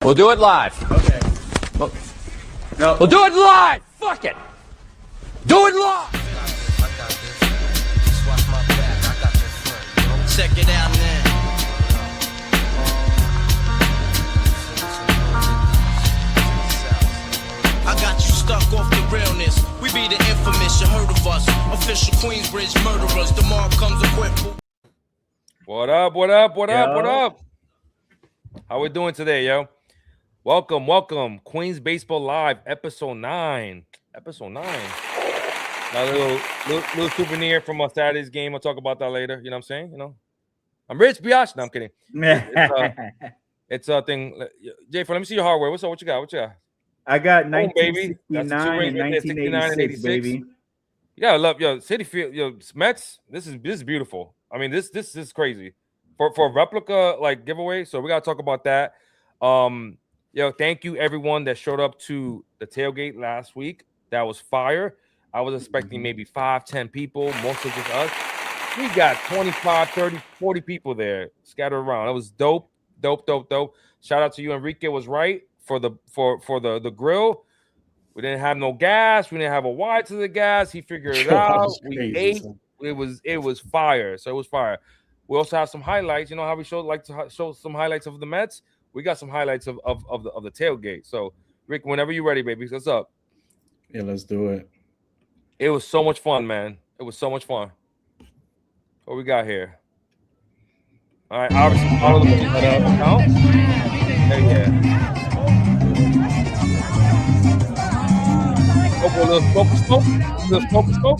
We'll do it live. Okay. No. We'll do it live. Fuck it. Do it live. Check it out now. I got you stuck off the realness. We be the infamous, you heard of us. Official Queensbridge murderers. Tomorrow comes equipped. What up? What up? What up? What up? How we doing today, yo? Welcome. Queens Baseball Live, episode 9. Episode 9. Now, little souvenir from Saturday's game. I'll talk about that later. You know what I'm saying? You know, I'm rich, biatch. No, I'm kidding. It's a thing. Jay, let me see your hardware. What's up? What you got? I got 1969 and 1986, baby. Yeah, I love City Field, Mets. This is beautiful. I mean, this is crazy for a replica like giveaway. So we gotta talk about that. Thank you everyone that showed up to the tailgate last week. That was fire. I was expecting maybe 5-10 people, most of just us. We got 25, 30, 40 people there scattered around. It was dope. Shout out to you, Enrique was right for the grill. We didn't have no gas. We didn't have a wire to the gas. He figured it out. We ate. It was fire. So it was fire. We also have some highlights. You know how we like to show some highlights of the Mets. We got some highlights of the tailgate. So Rick, whenever you're ready, baby, what's up? Yeah, let's do it. It was so much fun, man. It was so much fun. What we got here? All right, obviously follow the account. Yeah. A little smoke.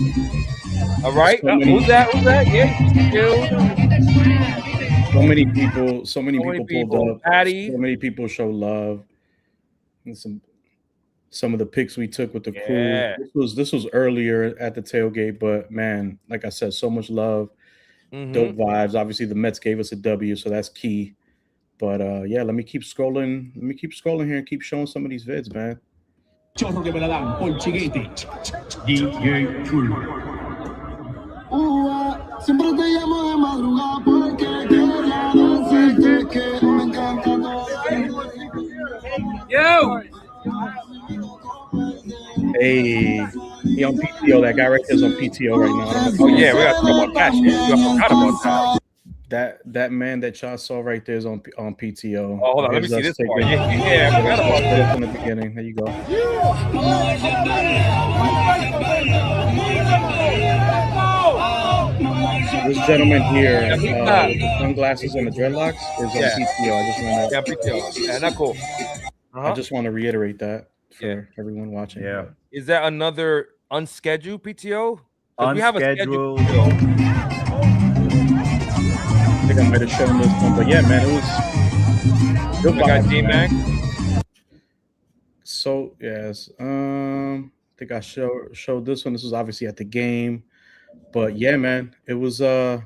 All right. Who's that? Yeah. So many people pulled up. Patty. So many people show love. And some of the pics we took with the crew. This was earlier at the tailgate, but man, like I said, so much love, dope vibes. Obviously, the Mets gave us a W, so that's key. But let me keep scrolling. Here and keep showing some of these vids, man. Chorro que me la dan, Polchiguete, DJ Chulo. Siempre te llamo de madrugada porque quería decirte que me encanta todo. Yo! Hey, he on PTO. That guy right there is on PTO right now. Oh yeah, we got to talk about that shit. I forgot about that. That man that y'all saw right there is on PTO. Oh, hold on, let me see this part. Yeah, I forgot about that in the beginning. There you go. This gentleman here, with the sunglasses and the dreadlocks, is on PTO. Yeah, not cool. I just want to reiterate that for everyone watching. Yeah. Is that another unscheduled PTO? Unscheduled. We have a scheduled PTO. I think I might have shown this one, but yeah, man, it was. We got D-Mac. So yes, I think I showed this one. This was obviously at the game, but yeah, man, it was. Let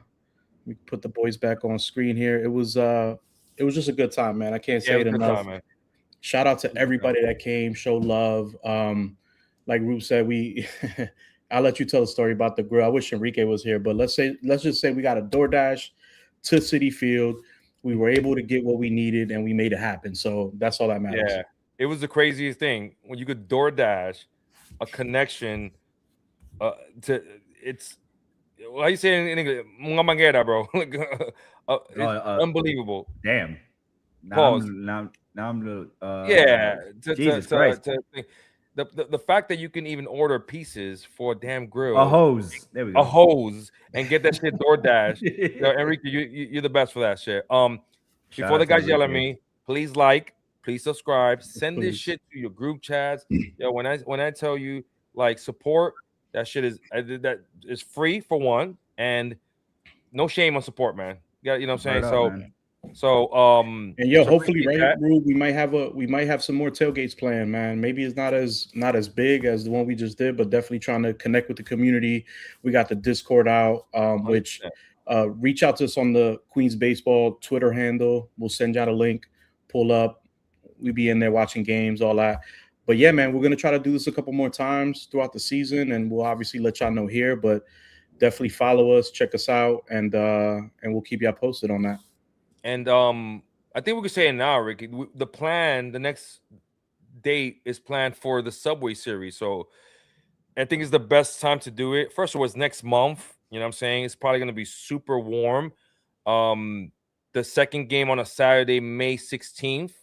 me put the boys back on screen here. It was just a good time, man. I can't say it enough. Time, Shout out to everybody that came, showed love. Like Rube said, I'll let you tell the story about the grill. I wish Enrique was here, but let's just say we got a DoorDash to City Field. We were able to get what we needed and we made it happen. So that's all that matters. Yeah, it was the craziest thing when you could DoorDash a connection it's how you say in English, una manguera, bro. Unbelievable. Damn. Pause. Now I'm Jesus Christ. The fact that you can even order pieces for a damn grill, a hose, there we go, a hose, and get that shit DoorDash. Enrique, you're the best for that shit. Before the guys yell at me, please please subscribe, send this shit to your group chats. When I tell you like support, that shit is free for one, and no shame on support, man. You know what I'm saying? Hopefully, right, Rube, we might have some more tailgates planned, man. Maybe it's not as big as the one we just did, but definitely trying to connect with the community. We got the Discord out, which reach out to us on the Queens Baseball Twitter handle. We'll send you out a link. Pull up. We be in there watching games, all that. But yeah, man, we're gonna try to do this a couple more times throughout the season, and we'll obviously let y'all know here. But definitely follow us, check us out, and we'll keep y'all posted on that. And I think we could say it now, Ricky. The next date is planned for the Subway Series. So I think it's the best time to do it. First of all, it's next month. You know what I'm saying? It's probably going to be super warm. The second game on a Saturday, May 16th,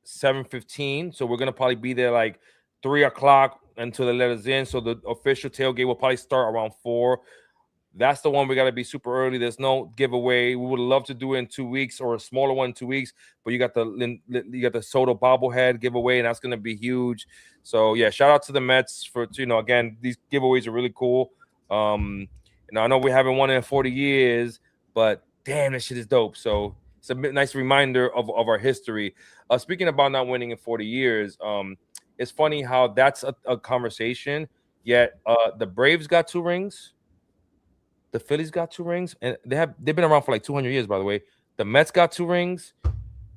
7:15. So we're going to probably be there like 3 o'clock until they let us in. So the official tailgate will probably start around 4. That's the one we got to be super early. There's no giveaway. We would love to do it in 2 weeks or a smaller one in 2 weeks, but you got the Soto bobblehead giveaway, and that's going to be huge. So yeah, shout out to the Mets for again, these giveaways are really cool. I know we haven't won in 40 years, but damn, that shit is dope. So it's a nice reminder of our history. Speaking about not winning in 40 years, it's funny how that's a conversation. Yet the Braves got 2 rings. The Phillies got 2 rings, and they've been around for like 200 years, by the way. The Mets got 2 rings.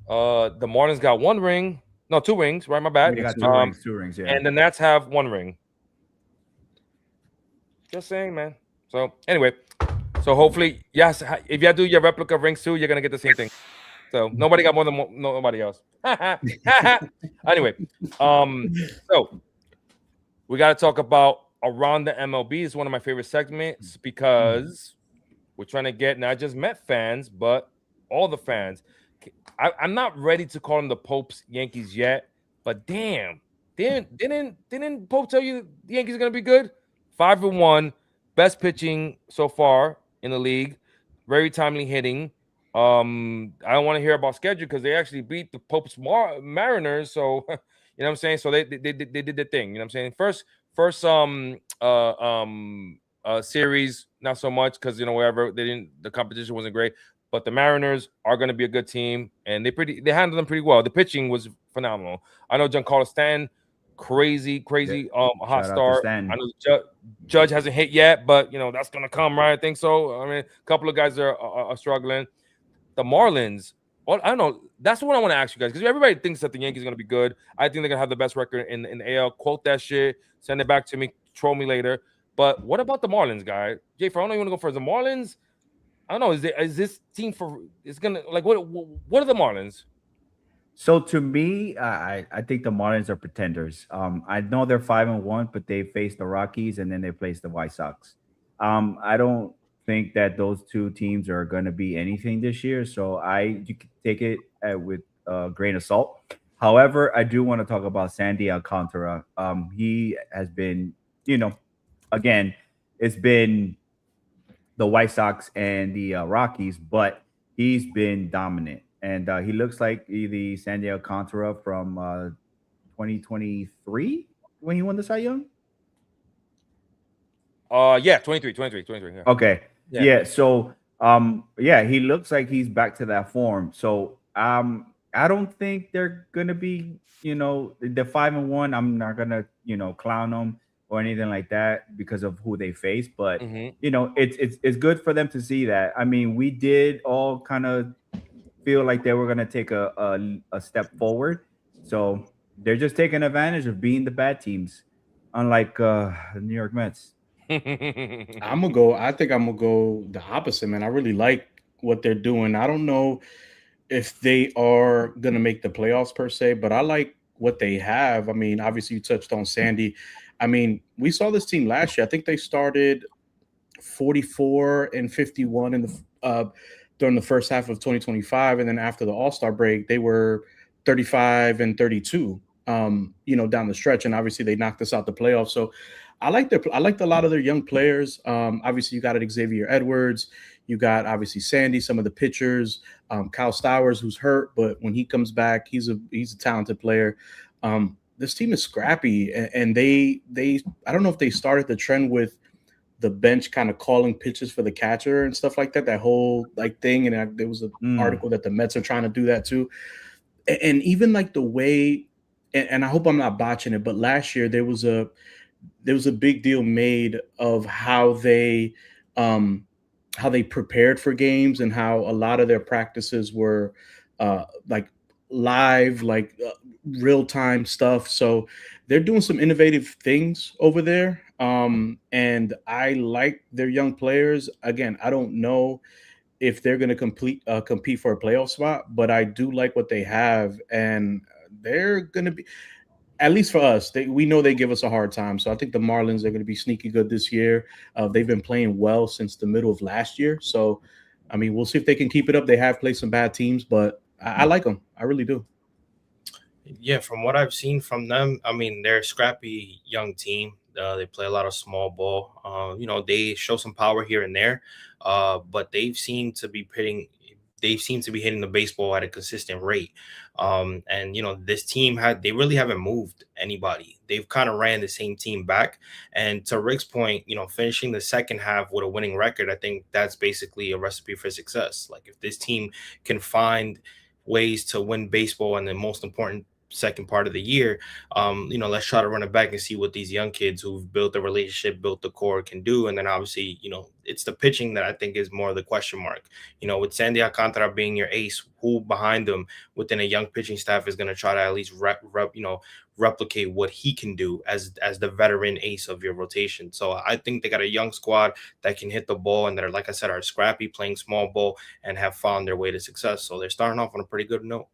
The Marlins got 1 ring. No, 2 rings, right? My bad. They got 2 rings, yeah. And the Nats have 1 ring. Just saying, man. So anyway, so hopefully, yes, if you do your replica rings too, you're gonna get the same thing. So nobody got more than nobody else. Anyway, so we got to talk about Around the MLB. Is one of my favorite segments because we're trying to get not just Met fans, but all the fans. I'm not ready to call them the Pope's Yankees yet, but damn, didn't Pope tell you the Yankees are gonna be good? 5-1, best pitching so far in the league, very timely hitting. I don't want to hear about schedule because they actually beat the Pope's Mariners. So you know what I'm saying. So they did the thing. You know what I'm saying. First series, not so much because wherever the competition wasn't great. But the Mariners are going to be a good team, and they handled them pretty well. The pitching was phenomenal. I know Giancarlo Stanton, crazy hot start. I know Judge hasn't hit yet, but that's going to come, right? I think so. I mean, a couple of guys are struggling. The Marlins, I don't know. That's what I want to ask you guys because everybody thinks that the Yankees are going to be good. I think they're going to have the best record in the AL. Quote that shit. Send it back to me. Troll me later. But what about the Marlins, guy? Jay, I don't know you want to go first. The Marlins, I don't know. Is this team it's going to like what are the Marlins? So to me, I think the Marlins are pretenders. I know they're 5-1, but they faced the Rockies and then they faced the White Sox. I don't think that those 2 teams are going to be anything this year. So you can take it with a grain of salt. However, I do want to talk about Sandy Alcantara. He has been, again, it's been the White Sox and the Rockies, but he's been dominant. And he looks like the Sandy Alcantara from 2023 when he won the Cy Young. Yeah, 23. Yeah. Okay. Yeah. So, he looks like he's back to that form. So, I don't think they're gonna be, the 5-1. I'm not gonna, clown them or anything like that because of who they face. But it's good for them to see that. I mean, we did all kind of feel like they were gonna take a step forward. So they're just taking advantage of being the bad teams, unlike the New York Mets. I think I'm gonna go the opposite, man. I really like what they're doing. I don't know if they are gonna make the playoffs per se, but I like what they have. I mean, obviously you touched on Sandy. I mean, we saw this team last year. I think they started 44-51 in the during the first half of 2025, and then after the All-Star break, they were 35-32. Down the stretch, and obviously they knocked us out the playoffs. So I liked a lot of their young players. Obviously, you got Xavier Edwards. You got obviously Sandy, some of the pitchers, Kyle Stowers, who's hurt, but when he comes back, he's a talented player. This team is scrappy, and they I don't know if they started the trend with the bench kind of calling pitches for the catcher and stuff like that. That whole thing, and there was an article that the Mets are trying to do that too. And even like the way, and I hope I'm not botching it, but last year there was a big deal made of how they prepared for games and how a lot of their practices were live, real-time stuff. So they're doing some innovative things over there. And I like their young players. Again, I don't know if they're going to compete for a playoff spot, but I do like what they have, and they're going to be, at least for us, we know they give us a hard time. So I think the Marlins are going to be sneaky good this year. They've been playing well since the middle of last year. So, I mean, we'll see if they can keep it up. They have played some bad teams, but I like them. I really do. Yeah, from what I've seen from them, I mean, they're a scrappy young team. They play a lot of small ball. They show some power here and there, but they seem to be hitting the baseball at a consistent rate. This team they really haven't moved anybody. They've kind of ran the same team back. And to Rick's point, finishing the second half with a winning record, I think that's basically a recipe for success. Like if this team can find ways to win baseball in the most important second part of the year, let's try to run it back and see what these young kids who've built the relationship, built the core can do. And then obviously, it's the pitching that I think is more the question mark. With Sandy Alcantara being your ace, who behind him within a young pitching staff is going to try to at least replicate what he can do as the veteran ace of your rotation. So I think they got a young squad that can hit the ball and they're, like I said, are scrappy, playing small ball, and have found their way to success. So they're starting off on a pretty good note.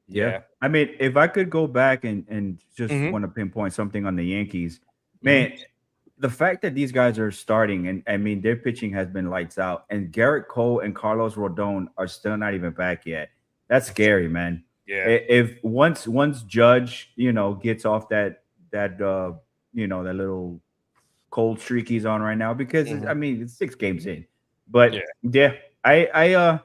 Yeah. I mean, if I could go back and just want to pinpoint something on the Yankees, man, the fact that these guys are starting, and I mean, their pitching has been lights out, and Garrett Cole and Carlos Rodon are still not even back yet. That's scary, man. Yeah. If once Judge, gets off that little cold streak he's on right now, because I mean, it's 6 games in, but I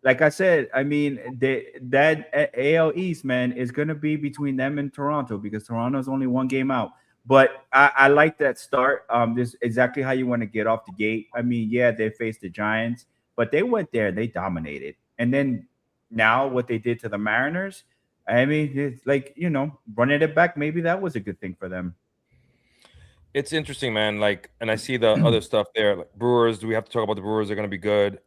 like I said, I mean, that AL East, man, is going to be between them and Toronto, because Toronto's only 1 game out. But I like that start. This is exactly how you want to get off the gate. I mean, yeah, they faced the Giants, but they went there, they dominated. And then now what they did to the Mariners, I mean, it's like, running it back, maybe that was a good thing for them. It's interesting, man. Like, and I see the other stuff there. Like Brewers, do we have to talk about the Brewers? They're going to be good.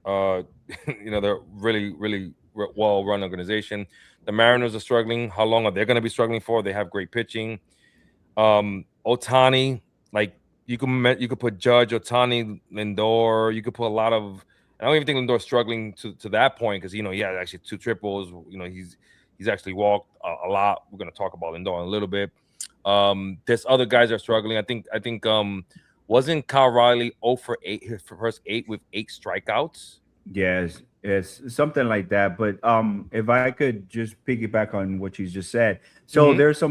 They're really, really well-run organization. The Mariners are struggling. How long are they going to be struggling for? They have great pitching. Ohtani, like you could put Judge, Ohtani, Lindor. You could put a lot of. I don't even think Lindor's struggling to that point, because he had actually 2 triples. He's actually walked a lot. We're going to talk about Lindor in a little bit. There's other guys that are struggling. I think wasn't Kyle Riley 0 for 8 his first 8 with 8 strikeouts? Yes, it's something like that. But if I could just piggyback on what you just said, so there's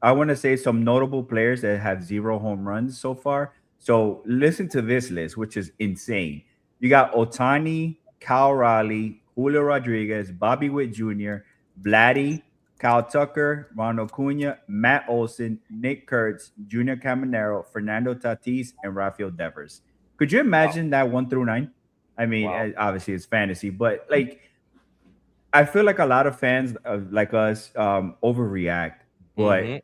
I want to say some notable players that have 0 home runs so far. So listen to this list, which is insane. You got Ohtani, Kyle Riley, Julio Rodriguez, Bobby Witt Jr., Vladdy, Kyle Tucker, Ronald Acuna, Matt Olson, Nick Kurtz, Junior Caminero, Fernando Tatis, and Rafael Devers. Could you imagine that 1 through 9? I mean, obviously it's fantasy, but like, I feel like a lot of fans like us overreact. But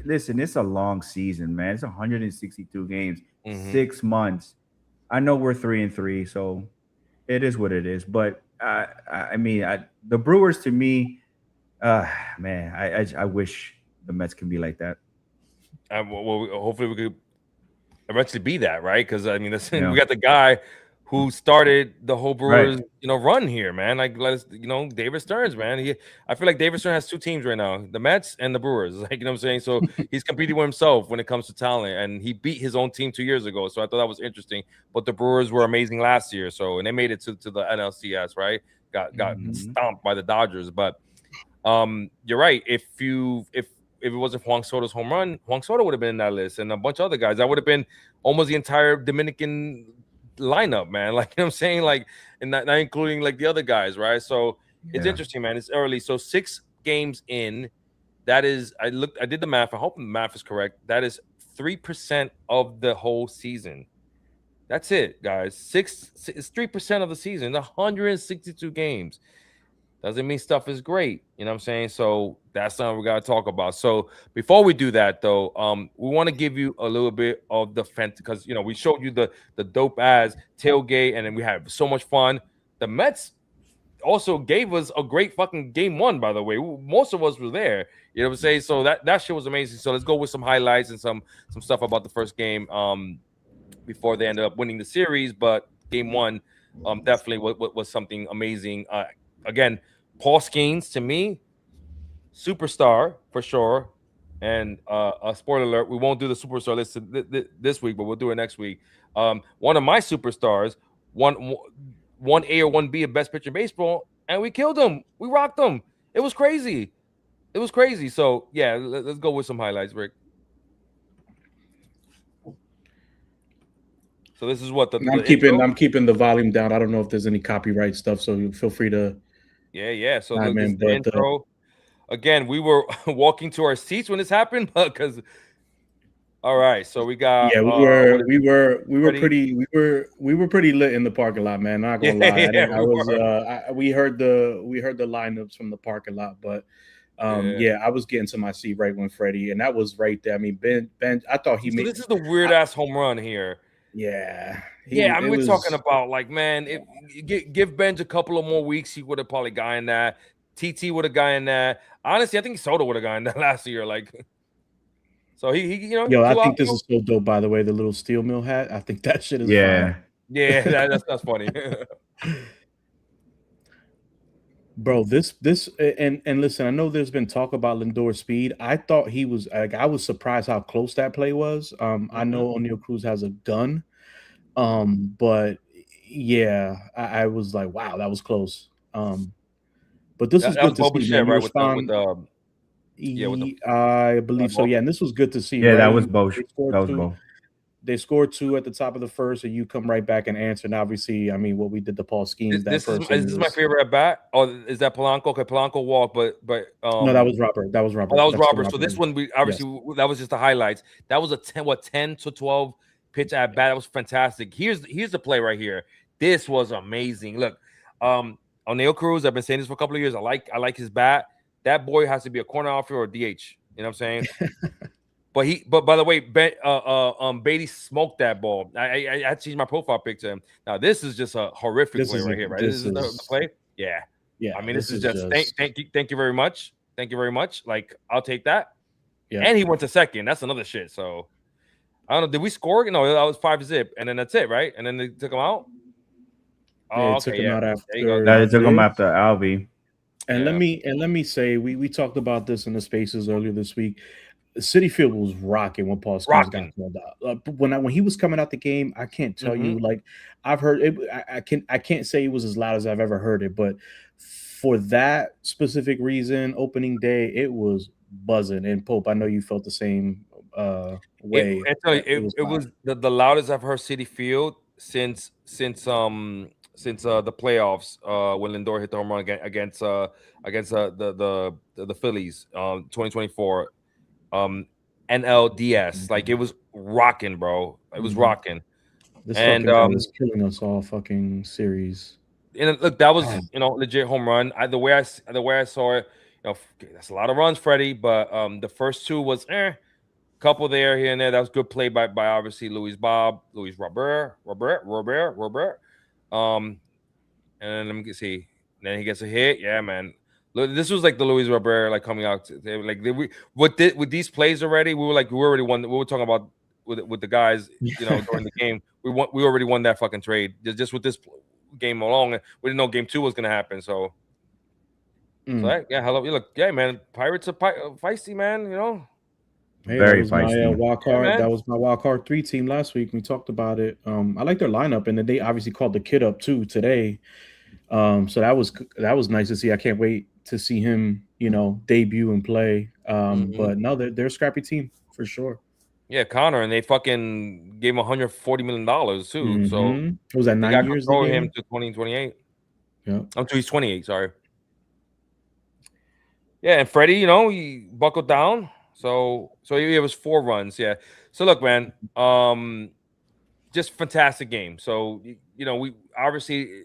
listen, it's a long season, man. It's 162 games, 6 months. I know we're 3-3, so it is what it is. But I mean, the Brewers, to me, man, I wish the Mets can be like that. Well, hopefully we could eventually be that, right? Because I mean, we got the guy who started the whole Brewers, run here, man. Like, David Stearns, man. I feel like David Stearns has 2 teams right now, the Mets and the Brewers. Like, what I'm saying? So he's competing with himself when it comes to talent, and he beat his own team 2 years ago. So I thought that was interesting. But the Brewers were amazing last year, and they made it to the NLCS, right? Got stomped by the Dodgers, but you're right. If it wasn't Juan Soto's home run, Juan Soto would have been in that list, and a bunch of other guys. That would have been almost the entire Dominican lineup, man. Like, what I'm saying, like, and not including like the other guys, right? So it's interesting, man. It's early. So 6 games in, that is, I did the math. I hope the math is correct. That is 3% of the whole season. That's it, guys. 3% of the season, 162 games. Doesn't mean stuff is great. You know what I'm saying? So that's something we got to talk about. So before we do that, though, we want to give you a little bit of the because, we showed you the dope ass tailgate, and then we had so much fun. The Mets also gave us a great fucking game 1, by the way. Most of us were there. You know what I'm saying? So that shit was amazing. So let's go with some highlights and some stuff about the first game. before they ended up winning the series. But game one, definitely was something amazing. Again, Paul Skeens, to me, superstar for sure. And a spoiler alert, we won't do the superstar list this week, but we'll do it next week. One of my superstars, one A or 1B of best pitcher in baseball, and we killed him. We rocked him. It was crazy. It was crazy. So yeah, let's go with some highlights, Rick. So this is what I'm keeping the volume down. I don't know if there's any copyright stuff, so you feel free to. Yeah. So I this mean, is the intro. Again, we were walking to our seats when this happened, because. All right, so we got. Yeah, we were pretty lit in the parking lot, man. Not gonna lie, we heard the lineups from the parking lot, but I was getting to my seat right when Freddie, and that was right there. I mean, Ben, I thought he made. This is the weird ass home run here. Yeah, we're talking about, like, man, give Benj a couple of more weeks, he would have probably gotten that. TT would have gotten that. Honestly, I think Soto would have gotten that last year, like. So he I think this is so dope. By the way, the little steel mill hat. I think that shit is fire. Yeah, that's funny. Bro, this and listen, I know there's been talk about Lindor's speed. I thought he was like, I was surprised how close that play was. I know O'Neal Cruz has a gun, but yeah, I was like, wow, that was close. But this is good to see. Shit, right? I believe so. Yeah, and this was good to see. Yeah, right? that was Bosch. They scored 2 at the top of the first, and you come right back and answer. And obviously, I mean, what we did to Paul Skeens. This is my favorite at bat. Or is that Polanco? Okay, Polanco walked, but no, that was Robert. That was Robert. Oh, that was Robert. So this one, we obviously that was just the highlights. That was a 10 to 12 pitch at bat. That was fantastic. Here's the play right here. This was amazing. Look, O'Neal Cruz. I've been saying this for a couple of years. I like his bat. That boy has to be a corner outfielder or DH. You know what I'm saying? But by the way, Beatty smoked that ball. I changed my profile picture. Now this is just a horrific play right here, right? This is the play. Yeah. I mean, this is just thank you very much. Thank you very much. Like, I'll take that. Yeah. And he went to second. That's another shit. So I don't know. Did we score? No, that was 5-0, and then that's it, right? And then they took him out. Oh, took him out after. They took him after Alvy. And let me say, we talked about this in the spaces earlier this week. Citi Field was rocking when Paul Skeens got called out. When he was coming out the game, I can't tell you, like, I've heard it. I can't say it was as loud as I've ever heard it, but for that specific reason, opening day, it was buzzing. And Pope, I know you felt the same way. It was the loudest I've heard Citi Field since the playoffs, when Lindor hit the home run against the Phillies, 2024, NLDS. Like, it was rocking, bro. It was rocking. This was killing us all fucking series. And look, that was legit home run. The way I saw it, that's a lot of runs, Freddie. But the first 2 was couple there, here and there. That was good play by obviously Luis Robert. And let me see. Then he gets a hit. Yeah, man. Look, this was like the Luis Robert, like, coming out. With these plays already, we already won. We were talking about with the guys, during the game. We already won that fucking trade just with this game alone. We didn't know game 2 was gonna happen. So hello. Look, yeah, man. Pirates are feisty, man. Hey, very feisty. Wild card. That was my wild card 3 team last week. We talked about it. I like their lineup, and then they obviously called the kid up too today. So that was nice to see. I can't wait to see him, debut and play. But no, they're a scrappy team for sure. Yeah, Connor, and they fucking gave him $140 million too. So was that 9 years? Throw him to 2028. Yeah, until he's 28. Sorry. Yeah, and Freddie, he buckled down. So it was 4 runs. Yeah. So look, man, just fantastic game. So, we obviously,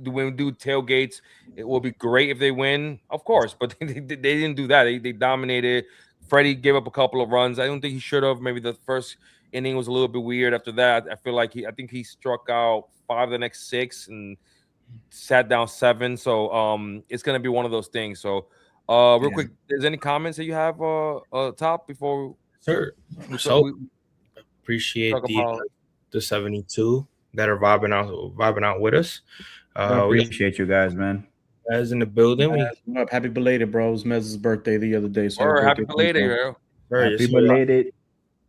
when we do tailgates, it will be great if they win, of course, but they didn't do that. They dominated. Freddie gave up a couple of runs. I don't think he should have. Maybe the first inning was a little bit weird. After that, I feel like I think he struck out 5 of the next 6 and sat down 7. So it's gonna be one of those things. So real quick, is any comments that you have top before? Sure. So appreciate the 72 that are vibing out with us. I We got appreciate you guys, man. guys in the building. We What up? Happy belated, bro. It was Mez's birthday the other day. So Or happy birthday belated, weekend. yo. very Happy belated.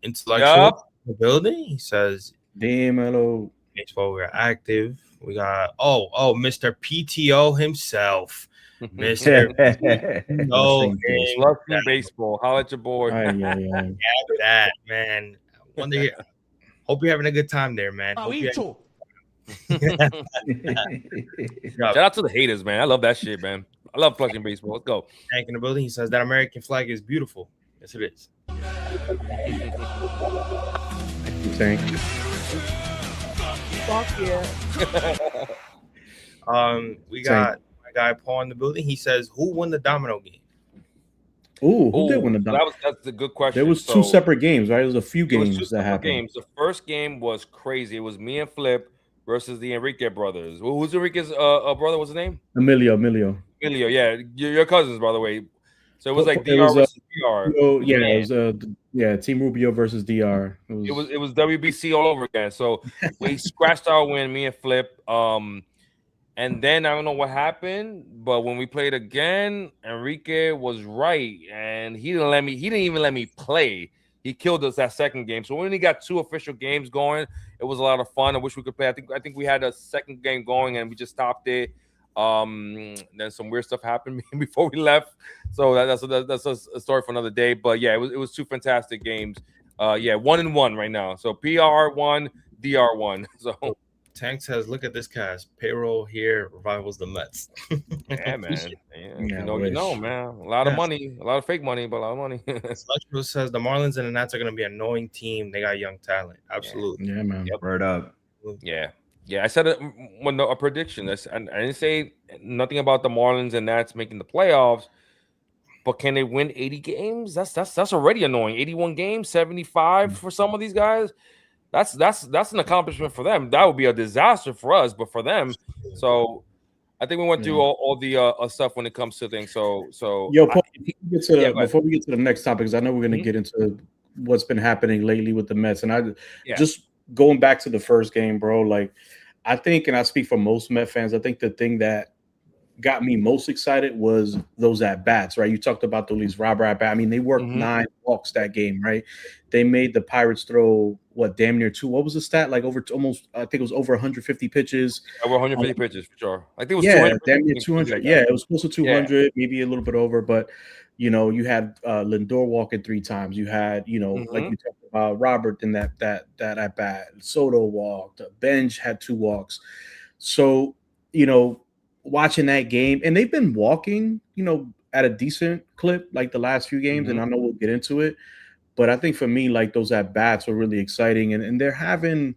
intellectual Yup. in the building. He says Damn, hello. baseball, we're active. We got Mr. PTO himself. Mr. PTO in Lucky baseball. Holla at your boy. that, man. Wonder, hope you're having a good time there, man. Hope you Shout out to the haters, man. I love that shit, man. I love Flushing baseball. Let's go. Tank in the building. He says that American flag is beautiful. Yes, it is. Tank. Fuck yeah. We got my guy Paul in the building. He says, "Who won the domino game?" Ooh, who did win the domino? That's a good question. There was two separate games, right? There was a few It was games two that separate happened. games. The first game was crazy. It was me and Flip versus the Enrique brothers. Who's Enrique's brother? What's his name? Emilio. Emilio. Yeah, your cousins, by the way. So it was like It DR was, versus DR. Yeah, it was Team Rubio versus DR. It was WBC all over again. So we scratched our win, me and Flip. And then I don't know what happened, but when we played again, Enrique was right, and he didn't even let me play. He killed us that second game. So we only got 2 official games going. It was a lot of fun. I wish we could play. I think we had a second game going and we just stopped it. Then some weird stuff happened before we left. So that's a story for another day. But yeah, it was 2 fantastic games. 1-1 right now. So PR 1, DR 1. So Tank says, "Look at this cast. Payroll here rivals the Mets." yeah, man. Yeah, You know, man. A lot of money, a lot of fake money, but a lot of money. Electro says the Marlins and the Nats are going to be an annoying team. They got young talent. Absolutely. Yeah, man. Word up. Yeah. I said it when a prediction. I didn't say nothing about the Marlins and Nats making the playoffs, but can they win 80 games? That's already annoying. 81 games, 75 for some of these guys. That's an accomplishment for them. That would be a disaster for us, but for them. So I think we went through all the stuff when it comes to things. So Yo, Paul, before we get to the next topic, because I know we're going to get into what's been happening lately with the Mets, and just going back to the first game, bro. Like, I think, and I speak for most Met fans, I think the thing that got me most excited was those at bats, right? You talked about the Luis Robert at bat. I mean, they worked 9 walks that game, right? They made the Pirates throw damn near 2. What was the stat? Like over almost, I think it was over 150 pitches. Over 150 pitches for sure. I think it was 200. Damn near 200. Yeah, it was close to 200, maybe a little bit over. But you had Lindor walking 3 times. You had like you talked about Robert in that at bat. Soto walked. The bench had 2 walks. So watching that game, and they've been walking, at a decent clip like the last few games, and I know we'll get into it. But I think for me, like those at bats were really exciting, and they're having,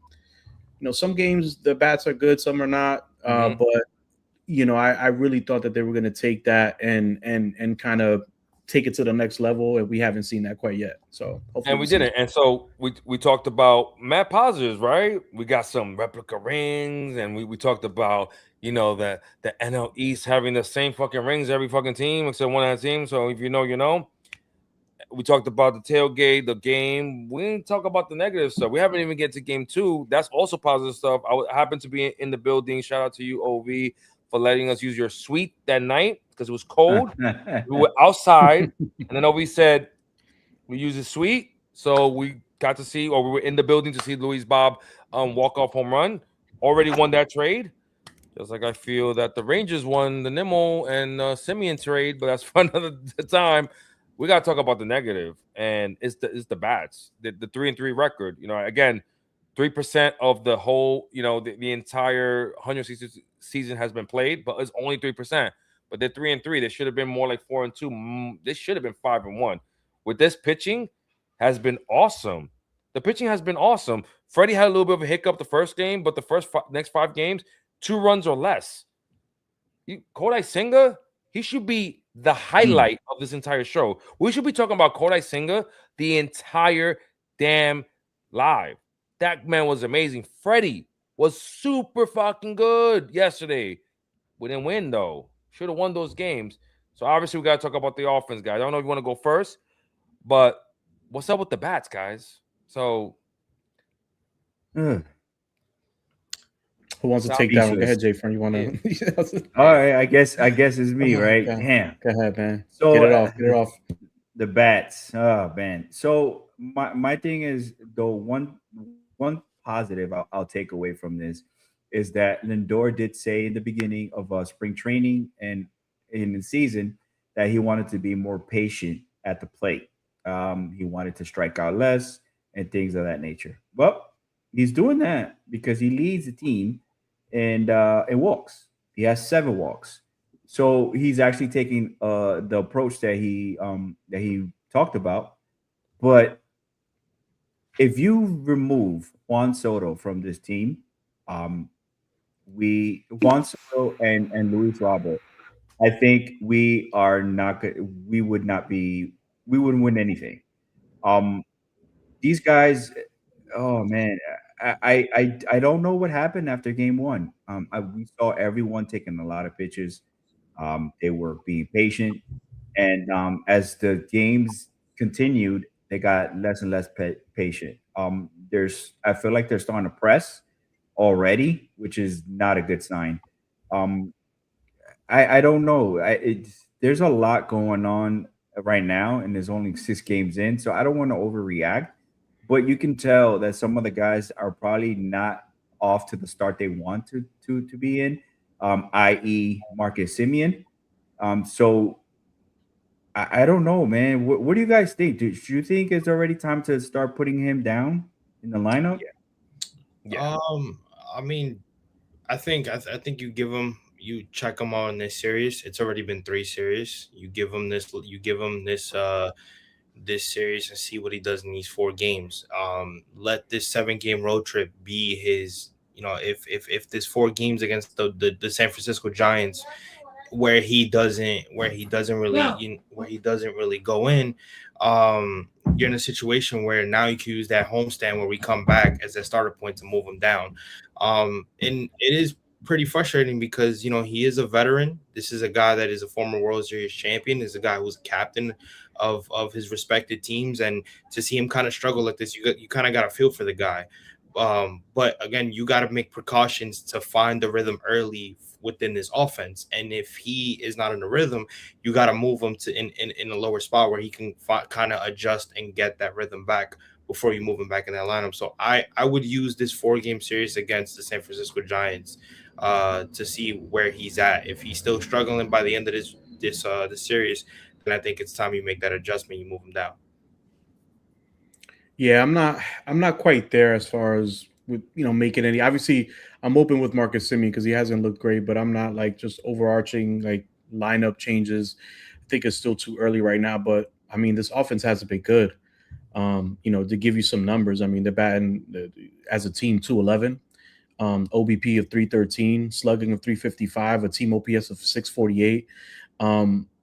some games the bats are good, some are not. But I really thought that they were going to take that and kind of take it to the next level, and we haven't seen that quite yet. So hopefully we didn't. And so we talked about Matt positives, right? We got some replica rings, and we talked about the NL East having the same fucking rings every fucking team except one of the team. So if you know, you know. We talked about the tailgate, the game. We didn't talk about the negative stuff. We haven't even get to game 2. That's also positive stuff. I happened to be in the building. Shout out to you, OV, for letting us use your suite that night because it was cold. We were outside, and then OV said we use the suite, so we got to see, or we were in the building to see Luis Bob walk-off home run. Already won that trade. Just like I feel that the Rangers won the Nimmo and Simeon trade, but that's for another time. We got to talk about the negative, and it's the bats, the 3-3 record. Again, 3% of the whole, the entire 160 season has been played, but it's only 3%. But they're 3-3. They should have been more like 4-2. This should have been 5-1. With this pitching, has been awesome. The pitching has been awesome. Freddie had a little bit of a hiccup the first game, but the next 5 games, 2 runs or less. Kodai Senga, he should be the highlight of this entire show. We should be talking about Kodai Senga the entire damn live. That man was amazing. Freddie was super fucking good yesterday. We didn't win, though. Should have won those games. So obviously we got to talk about the offense, guys. I don't know if you want to go first, but what's up with the bats, guys? So Who wants to South take that one? Go East ahead, Jay Friend. You want to? All right, I guess it's me, right? Go Damn. ahead, man. So Get it off. Get it off. the bats. Oh man. So my thing is though one positive I'll take away from this is that Lindor did say in the beginning of spring training and in the season that he wanted to be more patient at the plate. He wanted to strike out less and things of that nature. Well, he's doing that because he leads the team in walks. He has 7 walks. So he's actually taking the approach that he talked about. But if you remove Juan Soto from this team, Juan Soto and Luis Robert, I think we are not good. We wouldn't win anything. These guys, oh man, I don't know what happened after game 1. We saw everyone taking a lot of pitches. They were being patient, and as the games continued, they got less and less patient. I feel like they're starting to press already, which is not a good sign. Um, I don't know. There's a lot going on right now, and there's only 6 games in, so I don't want to overreact. But you can tell that some of the guys are probably not off to the start they want to be in, i.e., Marcus Simeon. So I don't know, man. What do you guys think? Do you think it's already time to start putting him down in the lineup? Yeah. I mean, I think you check him out in this series. It's already been 3 series. You give him this this series and see what he does in these 4 games. Let this 7-game road trip be his. If this 4 games against the San Francisco Giants, where he doesn't really go in, you're in a situation where now you can use that homestand where we come back as a starter point to move him down. And it is pretty frustrating because he is a veteran. This is a guy that is a former World Series champion. Is a guy who's captain of his respected teams, and to see him kind of struggle like this, you kind of got to feel for the guy. But again, you got to make precautions to find the rhythm early within this offense. And if he is not in the rhythm, you got to move him to in a lower spot where he can kind of adjust and get that rhythm back before you move him back in that lineup. So I would use this 4-game series against the San Francisco Giants to see where he's at. If he's still struggling by the end of this series, then I think it's time you make that adjustment. You move him down. Yeah, I'm not quite there as far as with making any. Obviously, I'm open with Marcus Simeon because he hasn't looked great, but I'm not like just overarching like lineup changes. I think it's still too early right now, but I mean, this offense hasn't been good. To give you some numbers, I mean, they're batting as a team 211, OBP of 313, slugging of 355, a team OPS of 648.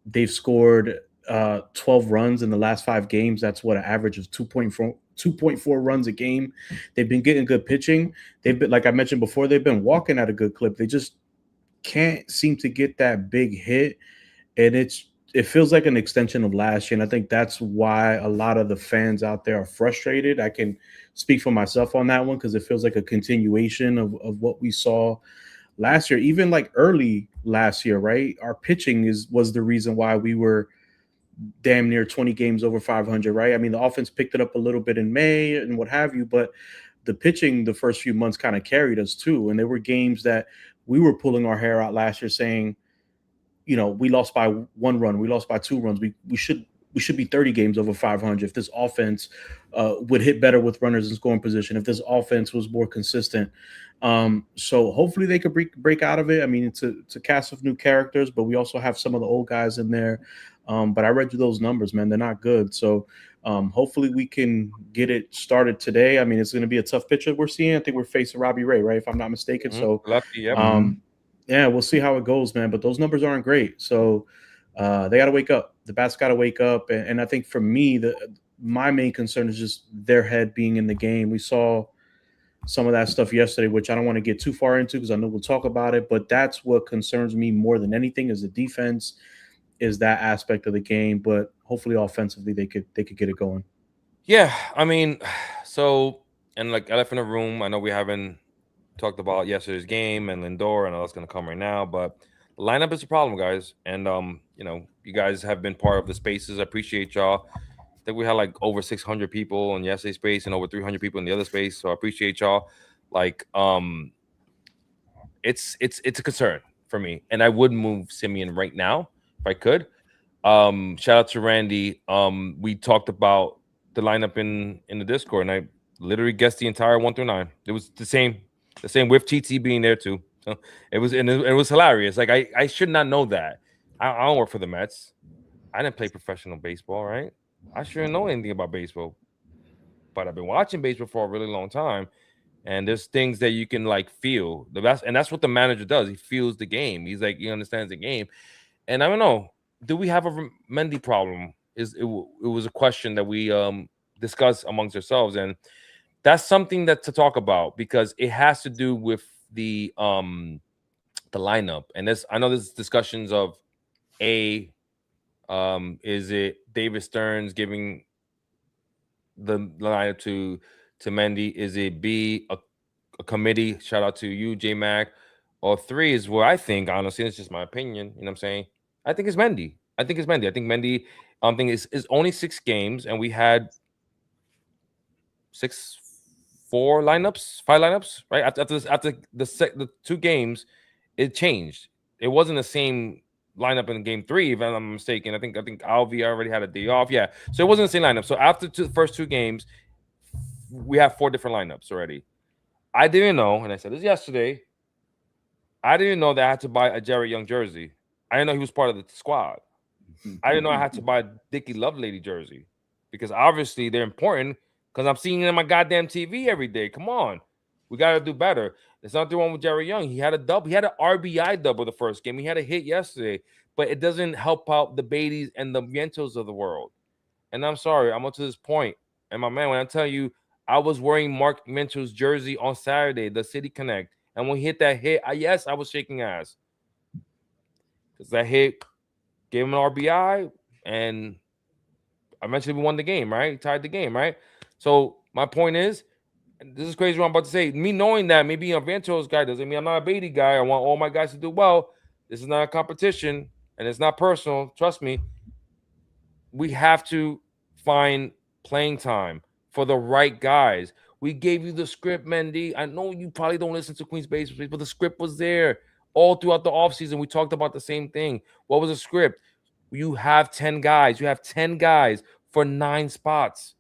They've scored 12 runs in the last 5 games. That's what an average of 2.4 runs a game. They've been getting good pitching. They've been, like I mentioned before, they've been walking at a good clip. They just can't seem to get that big hit, and it feels like an extension of last year. And I think that's why a lot of the fans out there are frustrated. I can speak for myself on that one because it feels like a continuation of what we saw last year, even like early last year, right? Our pitching was the reason why we were damn near 20 games over 500, right? I mean, the offense picked it up a little bit in May and what have you, but the pitching the first few months kind of carried us too. And there were games that we were pulling our hair out last year saying, we lost by 1 run, we lost by 2 runs. We should be 30 games over 500 if this offense would hit better with runners in scoring position, if this offense was more consistent. So hopefully they could break out of it. I mean, it's a cast of new characters, but we also have some of the old guys in there. But I read you those numbers, man. They're not good. So hopefully we can get it started today. I mean, it's going to be a tough pitcher we're seeing. I think we're facing Robbie Ray, right? If I'm not mistaken. So lucky, yeah. Yeah, we'll see how it goes, man. But those numbers aren't great. So they got to wake up. The bats got to wake up. And I think for me, my main concern is just their head being in the game. We saw some of that stuff yesterday, which I don't want to get too far into because I know we'll talk about it. But that's what concerns me more than anything is the defense, is that aspect of the game. But hopefully offensively they could get it going. Yeah, I mean, so, and like elephant in the room, I know we haven't talked about yesterday's game and Lindor, and all that's going to come right now. But the lineup is a problem, guys. And you know, you guys have been part of the spaces. I appreciate y'all. I think we had like over 600 people in yesterday's space and over 300 people in the other space. So I appreciate y'all. Like, it's a concern for me, and I would move Simeon right now if I could. Shout out to Randy. We talked about the lineup in the Discord, and I literally guessed the entire 1 through 9. It was the same with TT being there too. So it was hilarious. Like I should not know that. I don't work for the Mets. I didn't play professional baseball, right? I shouldn't know anything about baseball, but I've been watching baseball for a really long time, and there's things that you can like feel. That's what the manager does. He feels the game. He's like, he understands the game. And I don't know, do we have a Mendy problem? It was a question that we discussed amongst ourselves, and that's something that to talk about because it has to do with the lineup. And I know there's discussions of is it David Stearns giving the lineup to Mendy? Is it B, a committee? Shout out to you, J Mac. Or 3 is where I think, honestly, it's just my opinion. You know what I'm saying? I think it's Mendy. I think Mendy is only 6 games, and we had 5 lineups, right? After the 2 games, it changed. It wasn't the same lineup in game 3, if I'm not mistaken. I think Alvi already had a day off. Yeah, so it wasn't the same lineup. So after the first 2 games, we have 4 different lineups already. I didn't know, and I said this yesterday. I didn't know that I had to buy a Jared Young jersey. I didn't know he was part of the squad. I didn't know I had to buy a Dickie Lovelady jersey because obviously they're important because I'm seeing them on my goddamn TV every day. Come on. We got to do better. There's nothing wrong with Jared Young. He had a double. He had an RBI double the first game. He had a hit yesterday, but it doesn't help out the Beatties and the Vientos of the world. And I'm sorry. I'm up to this point. And my man, when I tell you, I was wearing Mark Mento's jersey on Saturday, the City Connect. And when he hit that hit, yes, I was shaking ass. Because that hit gave him an RBI, and eventually we won the game, right? Tied the game, right? So my point is, this is crazy what I'm about to say. Me knowing that, me being a Ventos guy doesn't mean I'm not a Beatty guy. I want all my guys to do well. This is not a competition, and it's not personal. Trust me. We have to find playing time for the right guys. We gave you the script, Mendy. I know you probably don't listen to Queen's Baseball, but the script was there all throughout the offseason. We talked about the same thing. What was the script? You have 10 guys. You have 10 guys for 9 spots.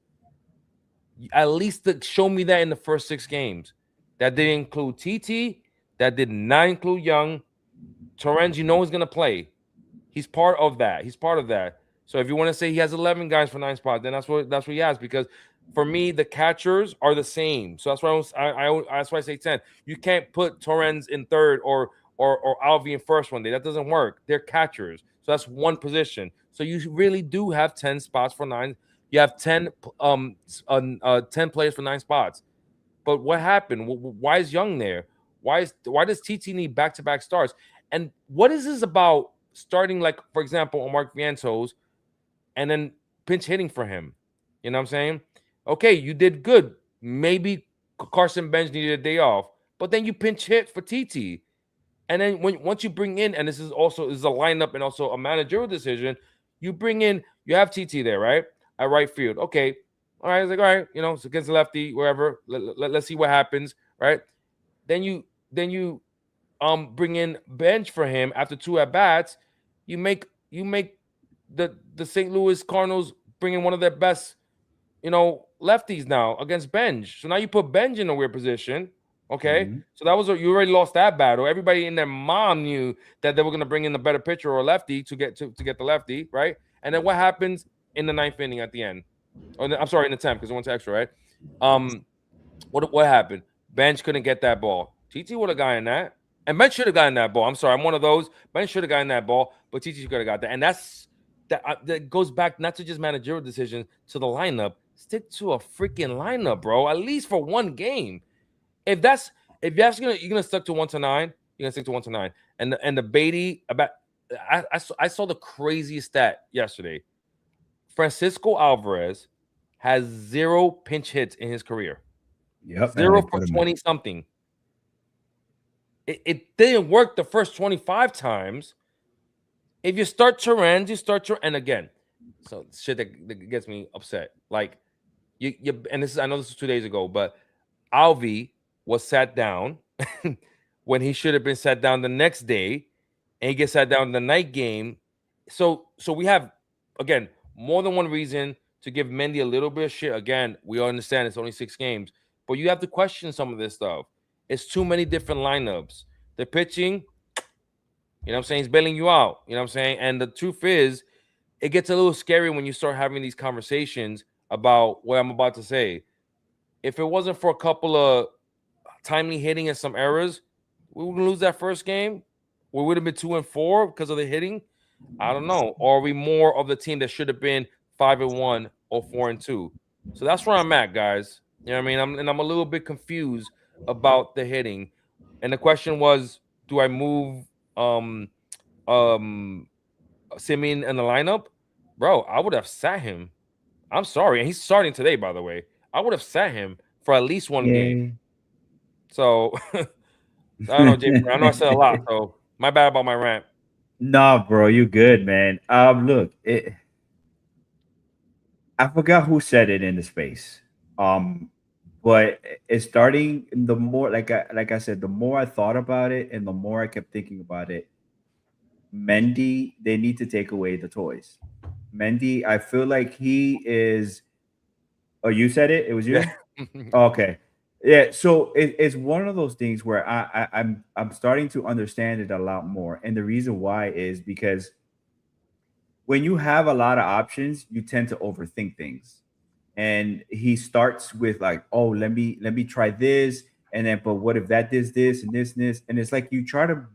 At least show me that in the first 6 games. That didn't include TT. That did not include Young. Torrens, you know he's going to play. He's part of that. So if you want to say he has 11 guys for 9 spots, then that's what he has. Because for me, the catchers are the same. So that's why that's why I say 10. You can't put Torrens in 3rd or Alvi in 1st one day. That doesn't work. They're catchers. So that's one position. So you really do have 10 spots for 9. You have 10 players for 9 spots. But what happened? Why is Young there? Why does TT need back-to-back starts? And what is this about starting, like, for example, on Mark Vientos and then pinch hitting for him? You know what I'm saying? Okay, you did good. Maybe Carson Bench needed a day off, but then you pinch hit for TT. And then once you bring in, and this is a lineup and also a managerial decision, you have TT there, right? At right field. Okay. All right. It's like, all right, it's against the lefty, wherever. Let's see what happens, right? Then you bring in Bench for him after 2 at-bats. You make the St. Louis Cardinals bring in one of their best, lefties now against Bench. So now you put Bench in a weird position. Okay, So that was you already lost that battle. Everybody in their mom knew that they were going to bring in a better pitcher or a lefty to get the lefty, right? And then what happens in the 9th inning at the end? In the 10th because it went to extra, right? What happened? Bench couldn't get that ball. TT would have gotten that, and Bench should have gotten that ball. I'm sorry, I'm one of those. Bench should have gotten that ball, but TT could have got that, and that goes back not to just managerial decisions to the lineup. Stick to a freaking lineup, bro. At least for one game. If you're gonna stick to 1 to 9, you're gonna stick to 1 to 9. And the Beatty I saw the craziest stat yesterday. Francisco Alvarez has 0 pinch hits in his career. Yep. 0 for 20 something. It didn't work the first 25 times. If you start Turan, and again, so shit that gets me upset. Like you and I know this was 2 days ago, but Alvi was sat down when he should have been sat down the next day, and he gets sat down in the night game. So we have, again, more than one reason to give Mendy a little bit of shit. Again, we all understand it's only 6 games, but you have to question some of this stuff. It's too many different lineups. The pitching, you know what I'm saying, he's bailing you out. You know what I'm saying? And the truth is, it gets a little scary when you start having these conversations about what I'm about to say. If it wasn't for a couple of timely hitting and some errors, we would lose that first game. We would have been 2-4 because of the hitting. I don't know. Or are we more of the team that should have been 5-1 or 4-2? So that's where I'm at, guys. You know what I mean? I'm a little bit confused about the hitting. And the question was, do I move Simeon in the lineup? Bro, I would have sat him. I'm sorry. And he's starting today, by the way. I would have sat him for at least one game. So I don't know, Jay. I know I said a lot, so my bad about my rant. Nah, bro, you good, man. Look, I forgot who said it in the space. But it's starting. The more, like I said, the more I thought about it, and the more I kept thinking about it. Mendy, they need to take away the toys. Mendy, I feel like he is. Oh, you said it. It was you. Okay. Yeah, so it's one of those things where I'm starting to understand it a lot more, and the reason why is because when you have a lot of options, you tend to overthink things. And he starts with like, oh, let me try this, and then but what if that does this and this and this, and it's like you try to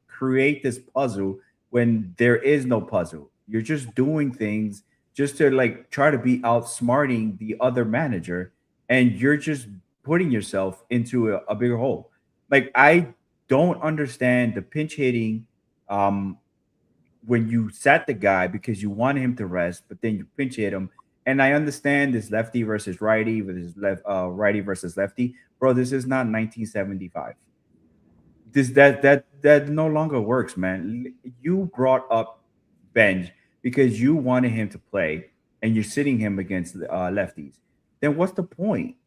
create this puzzle when there is no puzzle. You're just doing things just to like try to be outsmarting the other manager, and you're just putting yourself into a bigger hole. Like I don't understand the pinch hitting when you sat the guy because you want him to rest, but then you pinch hit him. And I understand this lefty versus righty with righty versus lefty. Bro, this is not 1975. That no longer works, man. You brought up Benj because you wanted him to play, and you're sitting him against lefties. Then what's the point?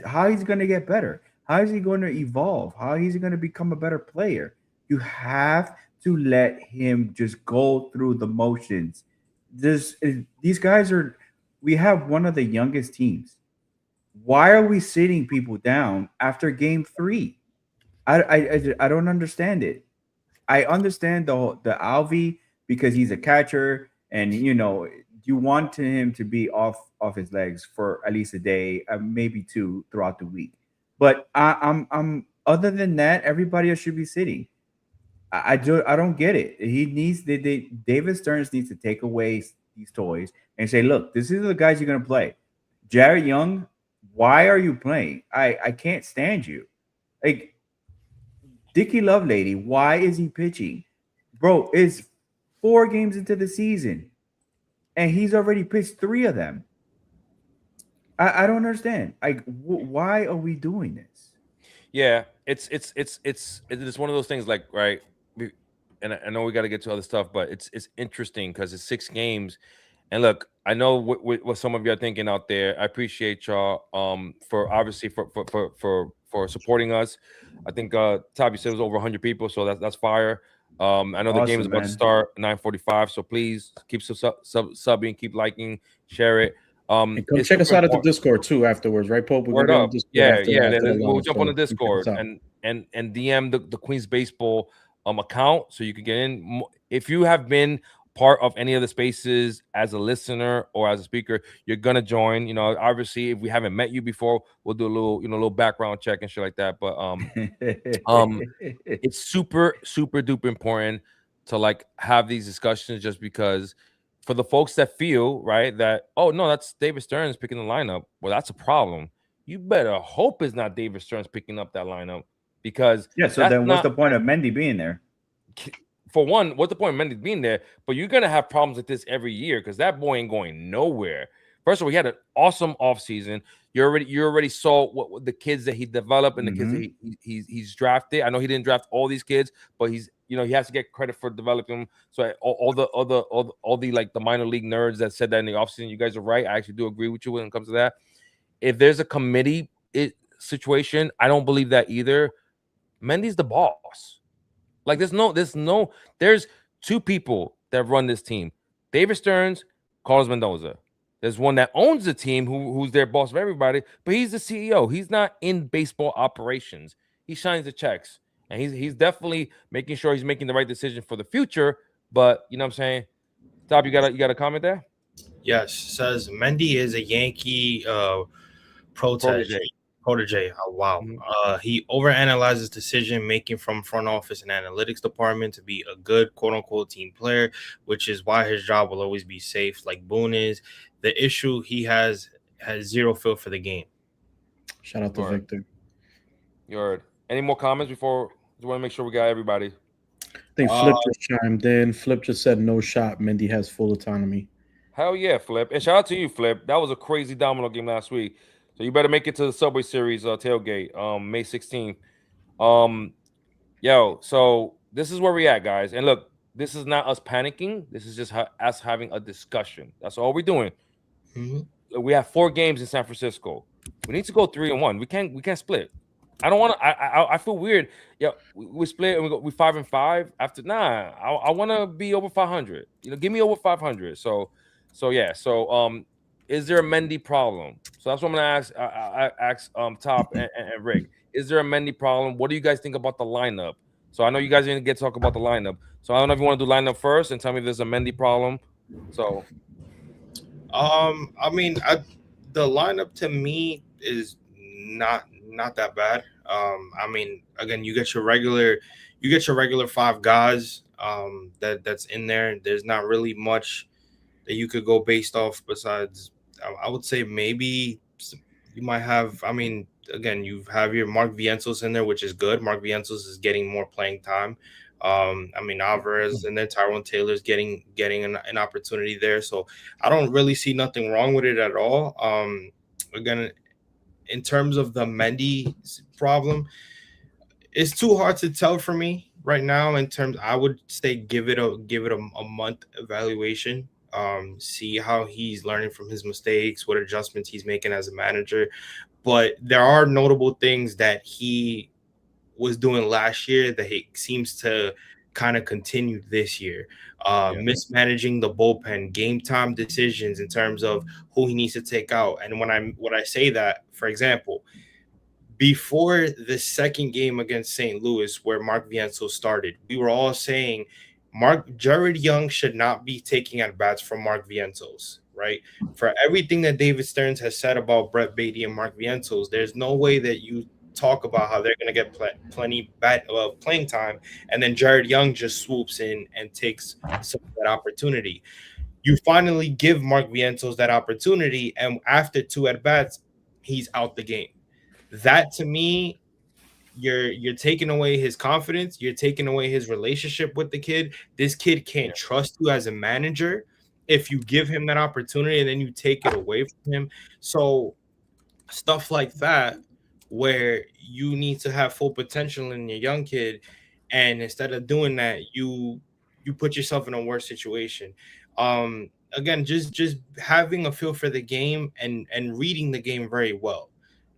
How he's going to get better? How is he going to evolve? How is he going to become a better player? You have to let him just go through the motions. These guys are. We have one of the youngest teams. Why are we sitting people down after game 3? I don't understand it. I understand the Alvi because he's a catcher, and you want him to be off his legs for at least a day, maybe 2 throughout the week. But I'm other than that, everybody else should be sitting. I don't get it. He needs David Stearns needs to take away these toys and say, look, this is the guys you're gonna play. Jared Young, why are you playing? I can't stand you. Like Dickie Lovelady, why is he pitching? Bro, it's 4 games into the season, and he's already pitched 3 of them. I don't understand. Why are we doing this? Yeah, it's one of those things. Like, right, and I know we got to get to other stuff, but it's interesting because it's 6 games. And look, I know what some of you are thinking out there. I appreciate y'all for obviously for supporting us. I think Tavi said it was over 100 people, so that's fire. I know the game is about to start at 9:45, so please keep subbing, keep liking, share it. And come check us out at the Discord too afterwards, right, Pope? We'll jump on the Discord and DM the Queens Baseball account so you can get in. If you have been part of any of the spaces as a listener or as a speaker, you're gonna join. Obviously, if we haven't met you before, we'll do a little background check and shit like that. But it's super duper important to like have these discussions, just because for the folks that feel right that, oh no, that's David Stearns picking the lineup, well, that's a problem. You better hope it's not David Stearns picking up that lineup, because so then what's the point of Mendy being there? For one, what's the point of Mendy being there? But you're gonna have problems with this every year because that boy ain't going nowhere. First of all, he had an awesome offseason. You already saw what the kids that he developed and the kids that he's drafted. I know he didn't draft all these kids, but he has to get credit for developing them. So all the like the minor league nerds that said that in the offseason, you guys are right. I actually do agree with you when it comes to that. If there's a committee situation, I don't believe that either. Mendy's the boss. Like there's two people that run this team: David Stearns, Carlos Mendoza. There's one that owns the team who's their boss of everybody, but he's the CEO. He's not in baseball operations. He shines the checks, and he's definitely making sure he's making the right decision for the future. But you know what I'm saying? Top, you got a comment there? Yes, says Mendy is a Yankee protege. Oh, wow. He overanalyzes decision making from front office and analytics department to be a good quote unquote team player, which is why his job will always be safe, like Boone is. The issue he has zero feel for the game. Shout out to Victor. You heard. Any more comments before? Just want to make sure we got everybody. I think Flip just chimed in. Flip just said no shot. Mendy has full autonomy. Hell yeah, Flip. And shout out to you, Flip. That was a crazy domino game last week. So you better make it to the Subway Series tailgate, May 16th. So this is where we at, guys. And look, this is not us panicking. This is just us having a discussion. That's all we're doing. Mm-hmm. We have 4 games in San Francisco. We need to go 3-1. We can't split. I don't want to. I feel weird. Yeah, we split and we 5-5 after. Nah, I want to be over 500. Give me over 500. So yeah. So is there a Mendy problem? So that's what I'm gonna ask Top and Rick. Is there a Mendy problem? What do you guys think about the lineup? So I know you guys didn't get to talk about the lineup. So I don't know if you want to do lineup first and tell me if there's a Mendy problem. So I mean, the lineup to me is not that bad. I mean, again, you get your regular 5 guys that's in there. There's not really much that you could go based off besides. I would say maybe you might have. I mean, again, you have your Mark Vientos in there, which is good. Mark Vientos is getting more playing time. I mean, Alvarez and then Tyrone Taylor's getting an opportunity there. So I don't really see nothing wrong with it at all. Again, in terms of the Mendy problem, it's too hard to tell for me right now. In terms, I would say give it a month evaluation. See how he's learning from his mistakes, what adjustments he's making as a manager. But there are notable things that he was doing last year that he seems to kind of continue this year. Mismanaging the bullpen, game time decisions in terms of who he needs to take out. And when I say that, for example, before the second game against St. Louis, where Mark Vientos started, we were all saying Jared Young should not be taking at bats from Mark Vientos, right? For everything that David Stearns has said about Brett Baty and Mark Vientos, there's no way that you talk about how they're going to get plenty playing time, and then Jared Young just swoops in and takes some of that opportunity. You finally give Mark Vientos that opportunity, and after 2 at-bats, he's out the game. That, to me, you're taking away his confidence. You're taking away his relationship with the kid. This kid can't trust you as a manager if you give him that opportunity and then you take it away from him. So stuff like that, where you need to have full potential in your young kid, and instead of doing that, you put yourself in a worse situation. Again, just having a feel for the game and reading the game very well.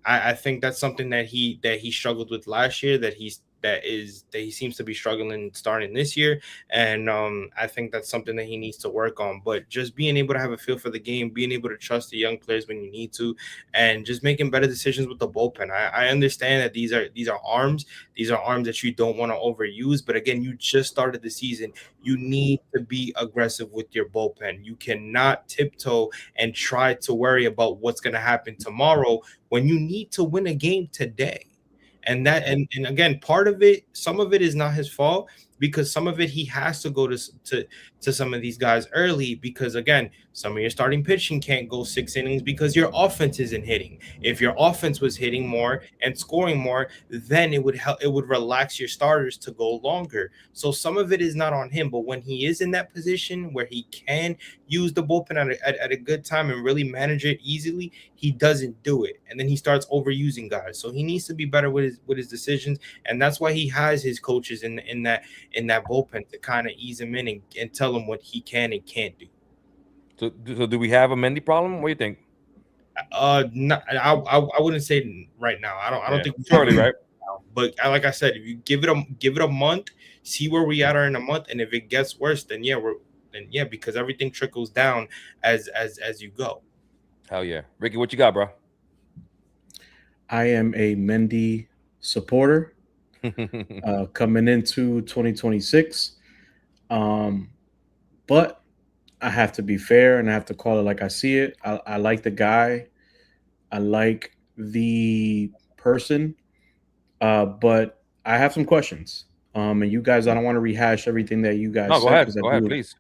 I think that's something that he struggled with last year, that he seems to be struggling starting this year. And I think that's something that he needs to work on. But just being able to have a feel for the game, being able to trust the young players when you need to, and just making better decisions with the bullpen. I understand that these are arms. These are arms that you don't want to overuse. But again, you just started the season. You need to be aggressive with your bullpen. You cannot tiptoe and try to worry about what's going to happen tomorrow when you need to win a game today. And again, part of it, some of it is not his fault. because some of it he has to go to some of these guys early, because again, some of your starting pitching can't go 6 innings because your offense isn't hitting. If your offense was hitting more and scoring more, then it would help, it would relax your starters to go longer. So some of it is not on him, but when he is in that position where he can use the bullpen at a good time and really manage it easily, he doesn't do it, and then he starts overusing guys. So he needs to be better with his decisions, and that's why he has his coaches in that bullpen to kind of ease him in and tell him what he can and can't do. So do we have a Mendy problem? What do you think? Not, I wouldn't say right now. I don't think it's early, right? But like I said, if you give it a month, see where we are in a month, and if it gets worse, then because everything trickles down as you go. Hell yeah, Ricky, what you got, bro? I am a Mendy supporter coming into 2026, but I have to be fair and I have to call it like I see it. I like the guy, I like the person, but I have some questions. And you guys, I don't want to rehash everything that you guys said. Go ahead, please.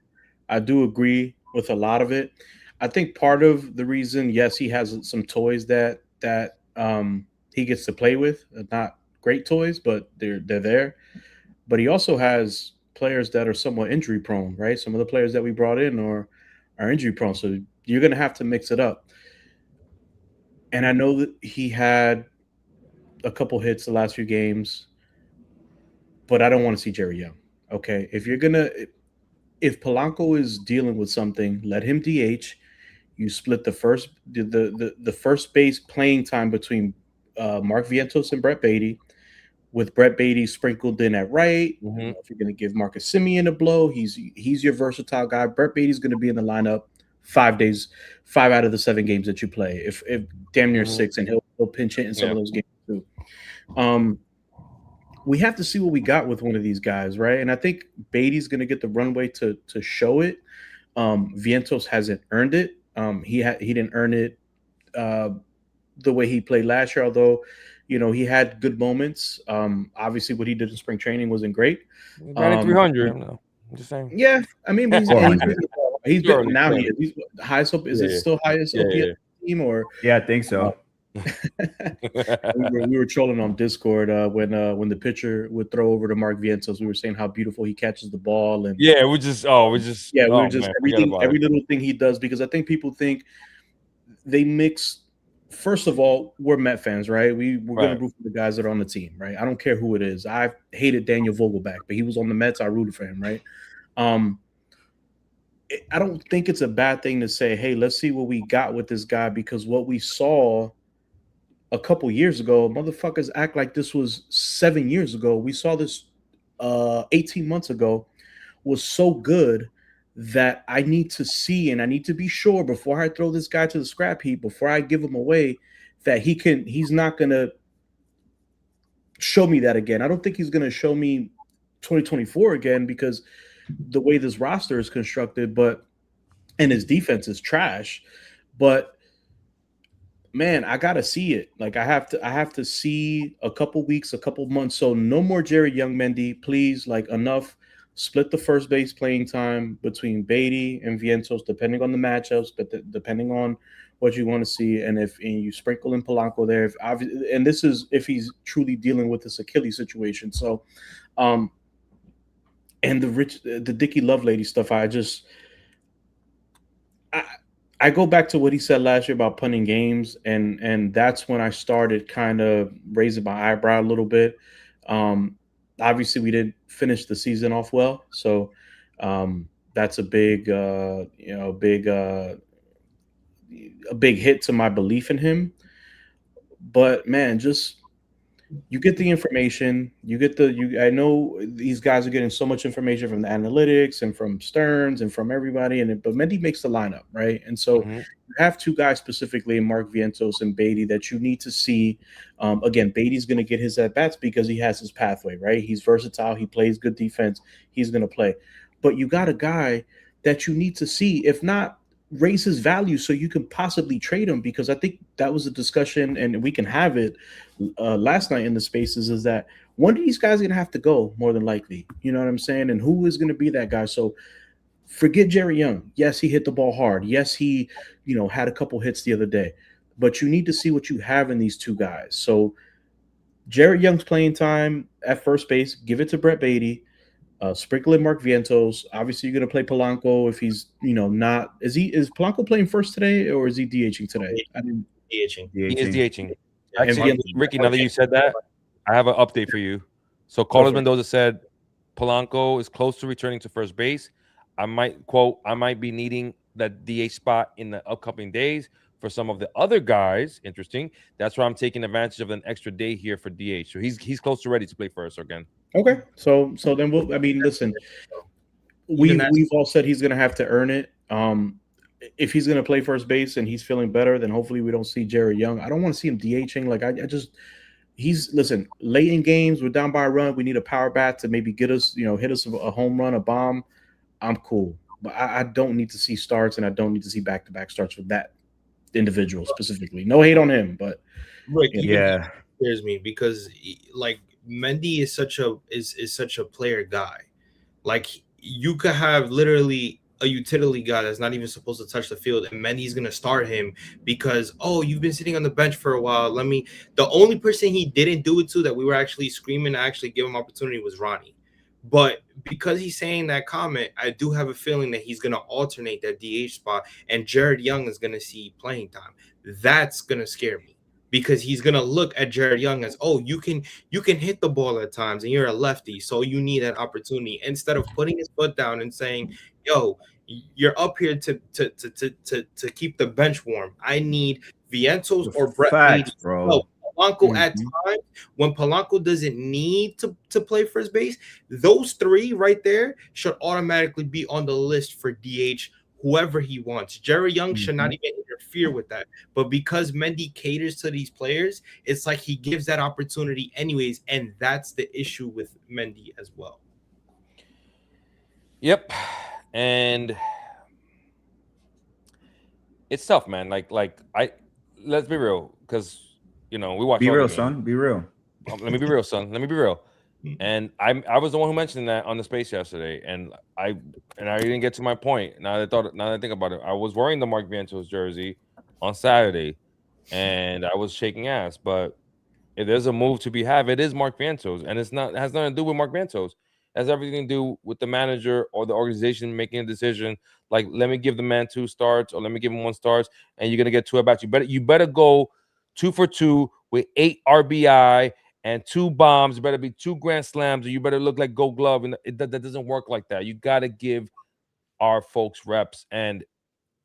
I do agree with a lot of it. I think part of the reason, yes, he has some toys that he gets to play with. Not great toys, but they're there. But he also has players that are somewhat injury prone, right? Some of the players that we brought in are injury prone, so you're going to have to mix it up. And I know that he had a couple hits the last few games, but I don't want to see Jerry Young. Okay, if Polanco is dealing with something, let him DH. You split the first base playing time between Mark Vientos and Brett Baty, with Brett Baty sprinkled in at right. Mm-hmm. If you're going to give Marcus Semien a blow, he's your versatile guy. Brett Baty's going to be in the lineup 5 out of the 7 games that you play. If damn near 6, and he'll pinch hit in some of those games too. We have to see what we got with one of these guys, right? And I think Baty's going to get the runway to show it. Vientos hasn't earned it. He didn't earn it the way he played last year, although he had good moments. Obviously, what he did in spring training wasn't great. 300. I'm just saying. Yeah, I mean, he's been now. He's highest up. Is it still highest up team or? Yeah, I think so. we were trolling on Discord when the pitcher would throw over to Mark Vientos. We were saying how beautiful he catches the ball, and we're just every little thing he does, because I think people think they mix. First of all, we're Met fans, right? We're going to root for the guys that are on the team, right? I don't care who it is. I hated Daniel Vogelbach, but he was on the Mets. I rooted for him, right? I don't think it's a bad thing to say, hey, let's see what we got with this guy, because what we saw a couple years ago, motherfuckers act like this was 7 years ago. We saw this 18 months ago, was so good that I need to see and I need to be sure before I throw this guy to the scrap heap, before I give him away, that he's not going to show me that again. I don't think he's going to show me 2024 again, because the way this roster is constructed, and his defense is trash, but man, I got to see it. Like I have to see a couple weeks, a couple months. So no more Jerry Young, Mendy, please. Like enough. Split the first base playing time between Baty and Vientos, depending on the matchups, but depending on what you want to see. And you sprinkle in Polanco there, and this is if he's truly dealing with this Achilles situation. So, and the Dickie Lovelady stuff, I go back to what he said last year about punting games, and that's when I started kind of raising my eyebrow a little bit. Obviously, we didn't finish the season off well, so that's a big hit to my belief in him. But man, just you get the information, I know these guys are getting so much information from the analytics and from Stearns and from everybody, but Mendy makes the lineup, right? And so you have 2 guys specifically, Mark Vientos and Baty, that you need to see. Again, Baty's going to get his at-bats because he has his pathway, right? He's versatile. He plays good defense. He's going to play. But you got a guy that you need to see, if not raise his value so you can possibly trade him, because I think that was a discussion, and we can have it last night in the spaces, is that one of these guys are going to have to go more than likely. You know what I'm saying? And who is going to be that guy? So forget Jerry Young. Yes, he hit the ball hard. Yes, he, had a couple hits the other day, but you need to see what you have in these two guys. So Jerry Young's playing time at first base, give it to Brett Beatty. Sprinkle in Mark Vientos. Obviously, you're going to play Polanco if he's, not. Is Polanco playing first today, or is he DHing today? DHing. He is DHing. And Actually, Vientos- Ricky, now that you said that, I have an update for you. So Carlos Perfect. Mendoza said Polanco is close to returning to first base. I might be needing that DH spot in the upcoming days for some of the other guys. Interesting. That's why I'm taking advantage of an extra day here for DH. So he's close to ready to play first again. Okay, so then listen, we've all said he's going to have to earn it. If he's going to play first base and he's feeling better, then hopefully we don't see Jerry Young. I don't want to see him DHing. Like listen, late in games, we're down by a run. We need a power bat to maybe get us, hit us a home run, a bomb. I'm cool, but I don't need to see starts, and I don't need to see back-to-back starts with that individual specifically. No hate on him, but Rick, Yeah. scares me because like Mendy is such a player guy. Like you could have literally a utility guy that's not even supposed to touch the field, and Mendy's gonna start him because you've been sitting on the bench for a while. The only person he didn't do it to that we were actually screaming to actually give him opportunity was Ronnie. But because he's saying that comment, I do have a feeling that he's gonna alternate that DH spot, and Jared Young is gonna see playing time. That's gonna scare me. Because he's gonna look at Jared Young as, you can hit the ball at times, and you're a lefty, so you need an opportunity. Instead of putting his foot down and saying, "Yo, you're up here to keep the bench warm. I need Vientos or Brett Facts, Beatty." bro. No, Polanco at Mhm. times, when Polanco doesn't need to play first base, those three right there should automatically be on the list for DH. Whoever he wants. Jerry Young should not even interfere with that. But because Mendy caters to these players, it's like he gives that opportunity anyways. And that's the issue with Mendy as well. Yep. And it's tough, man. Let's be real, because we watch. Be all real, the games. son. Be real. Let me be real, son. Let me be real. And I was the one who mentioned that on the space yesterday, and I didn't get to my point. Now that I think about it, I was wearing the Mark Vientos jersey on Saturday, and I was shaking ass. But if there's a move to be had, it is Mark Vientos, and it has nothing to do with Mark Vientos. It has everything to do with the manager or the organization making a decision. Like, let me give the man 2 starts, or let me give him 1 start, and you're gonna get 2 at bats. You better go 2 for 2 with 8 RBI. And 2 bombs, it better be 2 grand slams, or you better look like Gold Glove. And that doesn't work like that. You got to give our folks reps. And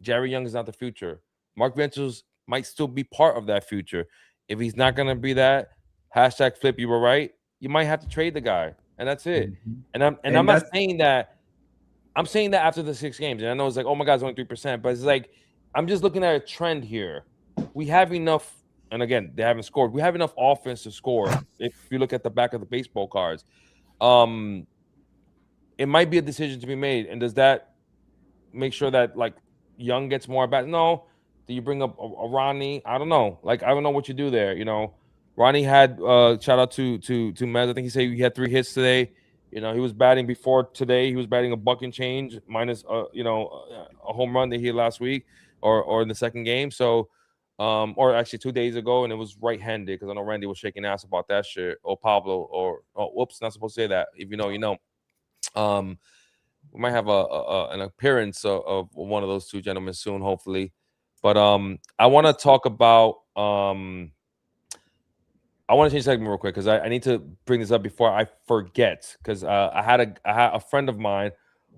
Jerry Young is not the future. Mark Vientos might still be part of that future. If he's not going to be that, hashtag flip, you were right, you might have to trade the guy. And that's it. Mhm. And I'm not saying that. I'm saying that after the 6 games. And I know it's like, oh my God, it's only 3%. But it's like, I'm just looking at a trend here. We have enough. And again, they haven't scored. We have enough offense to score. If you look at the back of the baseball cards, it might be a decision to be made. And does that make sure that like Young gets more back? No. Do you bring up a Ronnie? I don't know. Like, I don't know what you do there. Ronnie had shout out to Mez. I think he said he had 3 hits today. He was batting before today. He was batting a buck and change minus a home run that he had last week or in the second game. So. Or actually 2 days ago, and it was right-handed, because I know Randy was shaking ass about that shit. Or Pablo, whoops, not supposed to say that. If you know, you know. We might have an appearance of one of those 2 gentlemen soon, hopefully. But I want to talk about I want to change segment real quick, because I need to bring this up before I forget. Because I had a friend of mine.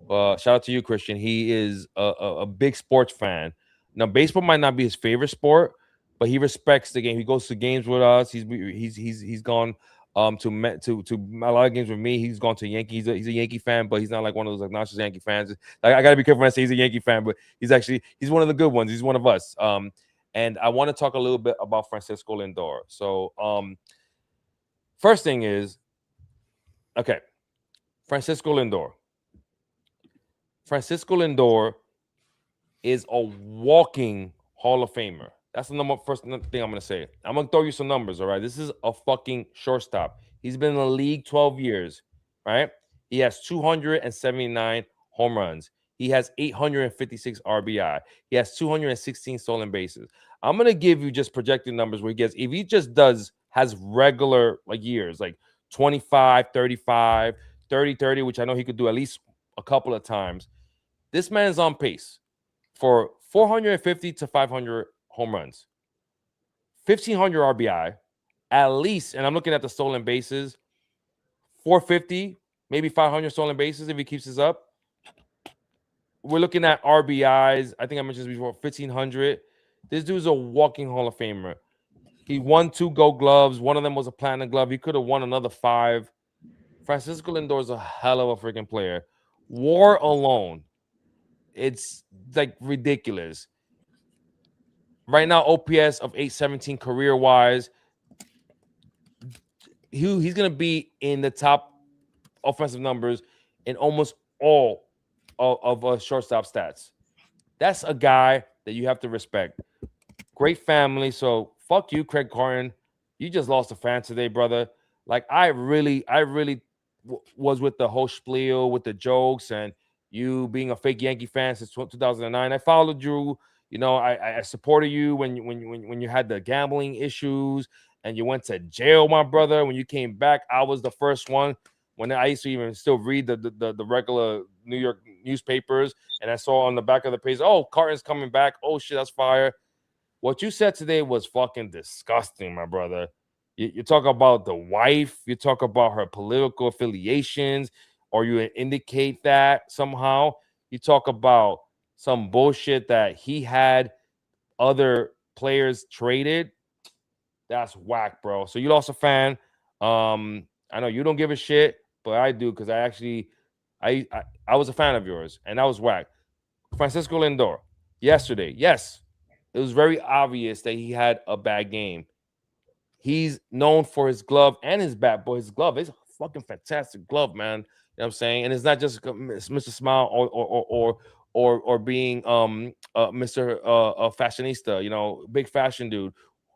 Shout out to you, Christian. He is a big sports fan. Now, baseball might not be his favorite sport, but he respects the game. He goes to games with us. He's gone to a lot of games with me. He's gone to Yankees. He's a Yankee fan, but he's not like one of those obnoxious Yankee fans. Like, I gotta be careful when I say he's a Yankee fan, but he's one of the good ones. He's one of us. And I want to talk a little bit about Francisco Lindor. So, first thing is, okay, Francisco Lindor is a walking Hall of Famer. That's the first thing I'm going to say. I'm going to throw you some numbers, all right? This is a fucking shortstop. He's been in the league 12 years, right? He has 279 home runs. He has 856 RBI. He has 216 stolen bases. I'm going to give you just projected numbers where he gets, if he just has regular like years, like 25, 35, 30, 30, which I know he could do at least a couple of times. This man is on pace for 450 to 500 home runs, 1,500 RBI, at least, and I'm looking at the stolen bases, 450, maybe 500 stolen bases if he keeps this up. We're looking at RBIs. I think I mentioned this before, 1,500. This dude's a walking Hall of Famer. He won 2 Gold Gloves. One of them was a Platinum Glove. He could have won another 5. Francisco Lindor is a hell of a freaking player. WAR alone, it's like ridiculous. Right now, OPS of 817 career-wise. He's going to be in the top offensive numbers in almost all of shortstop stats. That's a guy that you have to respect. Great family. So fuck you, Craig Carton. You just lost a fan today, brother. Like I really was with the whole spiel, with the jokes, and you being a fake Yankee fan since 2009. I followed you. You know, I supported you when you had the gambling issues and you went to jail, my brother. When you came back, I was the first one. When I used to even still read the regular New York newspapers, and I saw on the back of the page, oh, Carton's coming back. Oh shit, that's fire. What you said today was fucking disgusting, my brother. You talk about the wife, you talk about her political affiliations, or you indicate that somehow. You talk about some bullshit that he had other players traded. That's whack, bro. So you lost a fan. I know you don't give a shit, but I do, because I was a fan of yours, and that was whack. Francisco Lindor, yesterday, yes, it was very obvious that he had a bad game. He's known for his glove and his bat, but his glove is a fucking fantastic glove, man. You know what I'm saying? And it's not just Mr. Smile or being Mr. Fashionista, you know, big fashion dude.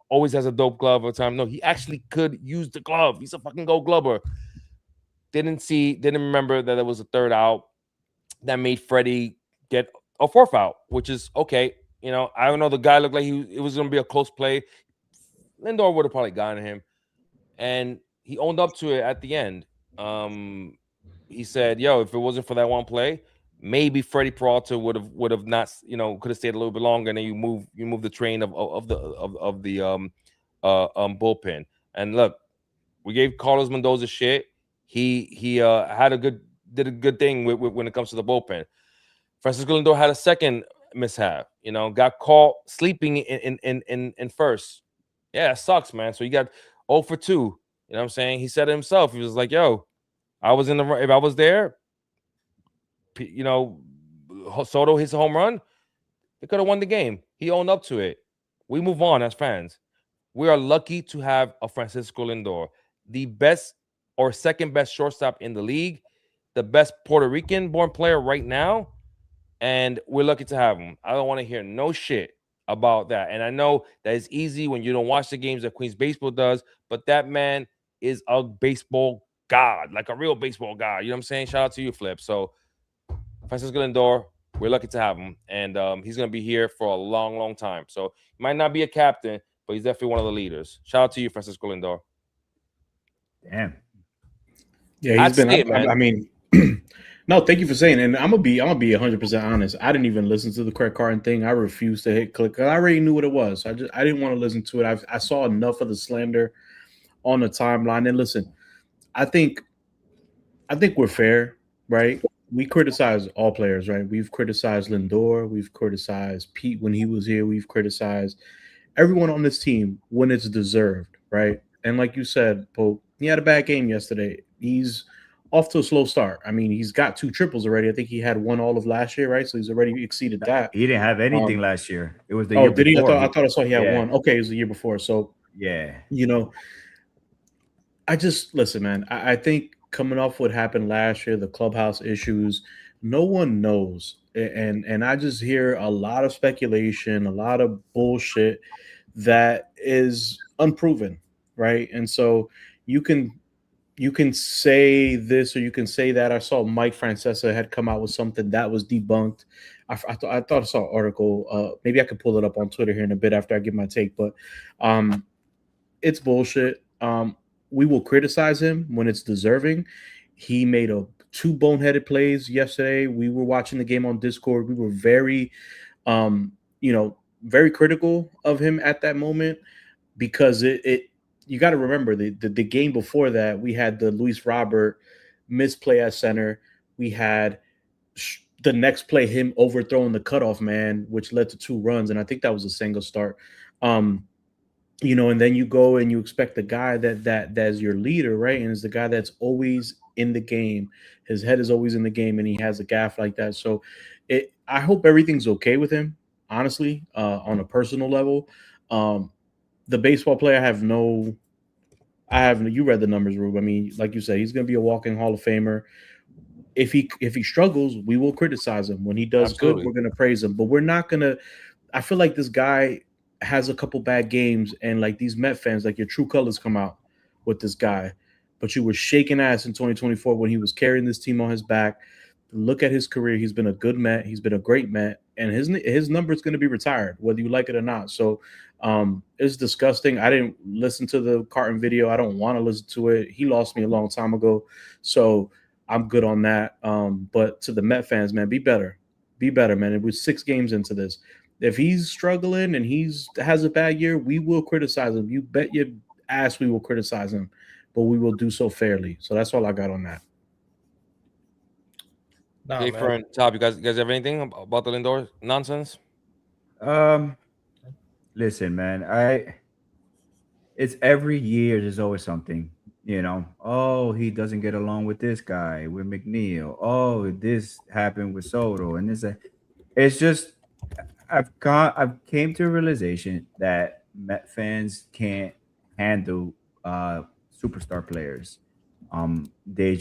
Always has a dope glove all the time. No, he actually could use the glove. He's a fucking Gold Glover. Didn't remember that there was a third out that made Freddie get a 4th out, which is okay. You know, I don't know. The guy looked like it was going to be a close play. Lindor would have probably gotten him, and he owned up to it at the end. He said, "Yo, if it wasn't for that one play, maybe Freddie Peralta would have not, you know, could have stayed a little bit longer." And then you move the train of the bullpen. And look, we gave Carlos Mendoza shit. He did a good thing when it comes to the bullpen. Francisco Lindor had a second mishap. You know, got caught sleeping in first. Yeah, it sucks, man. So you got 0 for 2. You know what I'm saying? He said it himself. He was like, "Yo, if I was there, you know, Soto hits a home run, they could have won the game." He owned up to it. We move on as fans. We are lucky to have a Francisco Lindor, the best or second best shortstop in the league, the best Puerto Rican-born player right now, and we're lucky to have him. I don't want to hear no shit about that. And I know that it's easy when you don't watch the games that Queens Baseball does, but that man is a baseball god, like a real baseball god. You know what I'm saying? Shout out to you, Flip. So Francisco Lindor, we're lucky to have him, and he's going to be here for a long, long time. So he might not be a captain, but he's definitely one of the leaders. Shout out to you, Francisco Lindor. Damn. Yeah, he's been. I mean, no, thank you for saying. And I'm gonna be 100% honest. I didn't even listen to the Craig Carton thing. I refused to hit click. I already knew what it was. I didn't want to listen to it. I saw enough of the slander on the timeline. And listen, I think we're fair, right? We criticize all players, right? We've criticized Lindor. We've criticized Pete when he was here. We've criticized everyone on this team when it's deserved, right? And like you said, Pope, he had a bad game yesterday. He's off to a slow start. I mean, he's got 2 triples already. I think he had 1 all of last year, right? So he's already exceeded that. He didn't have anything last year. It was the year before. Did he? I thought I saw he had 1. Okay, it was the year before. So yeah, you know, I just listen, man. I think coming off what happened last year, the clubhouse issues, No one knows, and I just hear a lot of speculation, a lot of bullshit that is unproven, right? And so you can you can say this or you can say that. I saw Mike Francesa had come out with something that was debunked. I thought I saw an article. Maybe I could pull it up on Twitter here in a bit after I give my take, but um, it's bullshit. We will criticize him when it's deserving. He made two boneheaded plays yesterday. We were watching the game on Discord. We were very, um, very critical of him at that moment because it you got to remember the game before that we had the Luis Robert misplay at center. We had the next play him overthrowing the cutoff man, which led to 2 runs, and I think that was a single start. And then you go and you expect the guy that's your leader, right? And is the guy that's always in the game. His head is always in the game, and he has a gaff like that. So I hope everything's okay with him, honestly, on a personal level. The baseball player, you read the numbers, Rube. I mean, like you said, he's going to be a walking Hall of Famer. If he struggles, we will criticize him. When he does Absolutely. good, we're going to praise him. But we're not going to. I feel like this guy has a couple bad games, and like these Met fans, like your true colors come out with this guy. But you were shaking ass in 2024 when he was carrying this team on his back. Look at his career. He's been a good Met. He's been a great Met, and his number is going to be retired, whether you like it or not. So it's disgusting. I didn't listen to the Carton video. I don't want to listen to it. He lost me a long time ago, so I'm good on that. But to the Met fans, man, be better, man. It was 6 games into this. If he's struggling and has a bad year, we will criticize him. You bet your ass we will criticize him, but we will do so fairly. So that's all I got on that. Nah, Hey, man. friend, Top, you guys have anything about the Lindor nonsense? Listen, man, it's every year there's always something, Oh, he doesn't get along with this guy, with McNeil. Oh, this happened with Soto, and it's just I've came to a realization that Met fans can't handle superstar players. They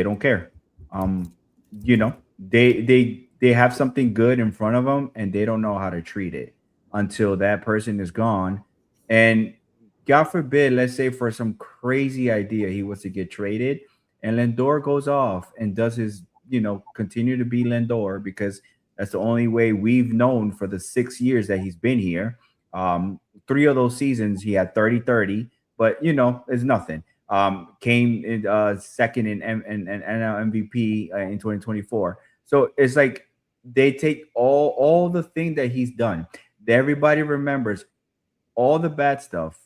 don't care. They have something good in front of them and they don't know how to treat it until that person is gone. And God forbid, let's say for some crazy idea he was to get traded and Lindor goes off and does his, continue to be Lindor because that's the only way we've known for the 6 years that he's been here. 3 of those seasons he had 30-30, but it's nothing. Came in second in NL MVP in 2024. So it's like they take all the thing that he's done. Everybody remembers all the bad stuff,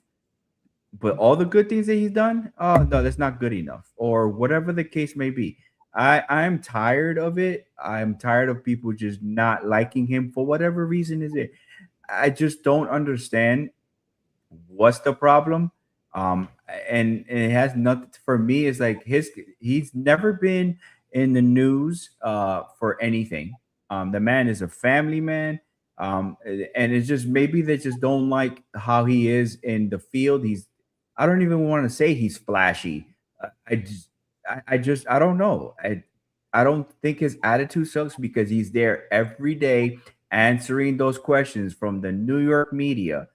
but all the good things that he's done, oh no, that's not good enough, or whatever the case may be. I'm tired of it. I'm tired of people just not liking him for whatever reason is it. I just don't understand what's the problem. And it has nothing for me. It's like he's never been in the news for anything. The man is a family man. And it's just maybe they just don't like how he is in the field. I don't even want to say he's flashy. I don't know. I don't think his attitude sucks because he's there every day answering those questions from the New York media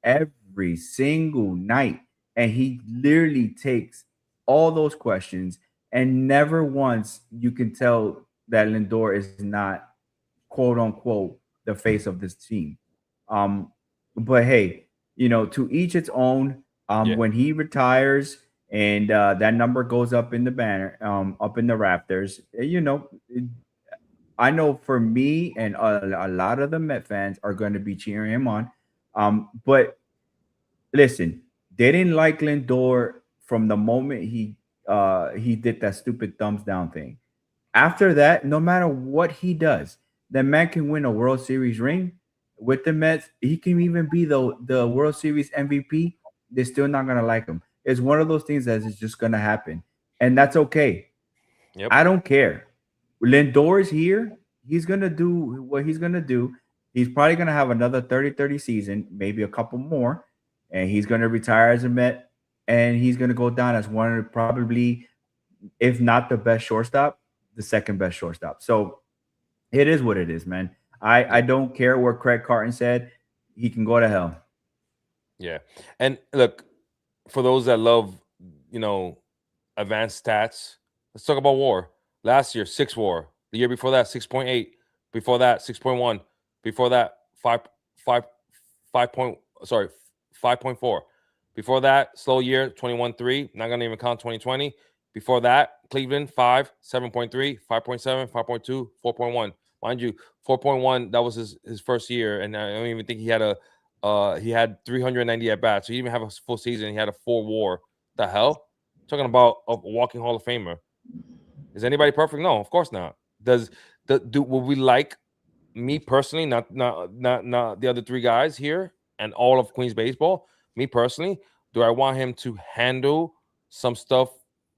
every single night. And he literally takes all those questions and never once you can tell that Lindor is not quote unquote the face of this team. But hey, to each its own. When he retires and that number goes up in the banner, up in the Raptors, I know for me and a lot of the Met fans are going to be cheering him on. But listen, they didn't like Lindor from the moment he did that stupid thumbs down thing. After that, no matter what he does, the man can win a World Series ring with the Mets. He can even be the World Series MVP. They're still not gonna like him. It's one of those things that is just gonna happen, and that's okay. Yep. I don't care. Lindor is here. He's gonna do what he's gonna do. He's probably gonna have another 30-30 season, maybe a couple more, and he's gonna retire as a Met, and he's gonna go down as one of probably, if not the best shortstop, the second best shortstop. So it is what it is, man. I don't care what Craig Carton said. He can go to hell. Yeah. And look, for those that love, advanced stats, let's talk about WAR. Last year, 6 WAR. The year before that, 6.8. Before that, 6.1. Before that, 5.4. Before that, slow year, 21-3. Not gonna even count 2020. Before that, Cleveland 5, 7.3, 5.7, 5.2, 4.1. Mind you, 4.1, that was his first year, and I don't even think he had he had 390 at bats. So he didn't even have a full season. He had a 4 WAR. The hell? Talking about a walking Hall of Famer. Is anybody perfect? No, of course not. Would we like, me personally, not the other 3 guys here and all of Queens baseball? Me personally, do I want him to handle some stuff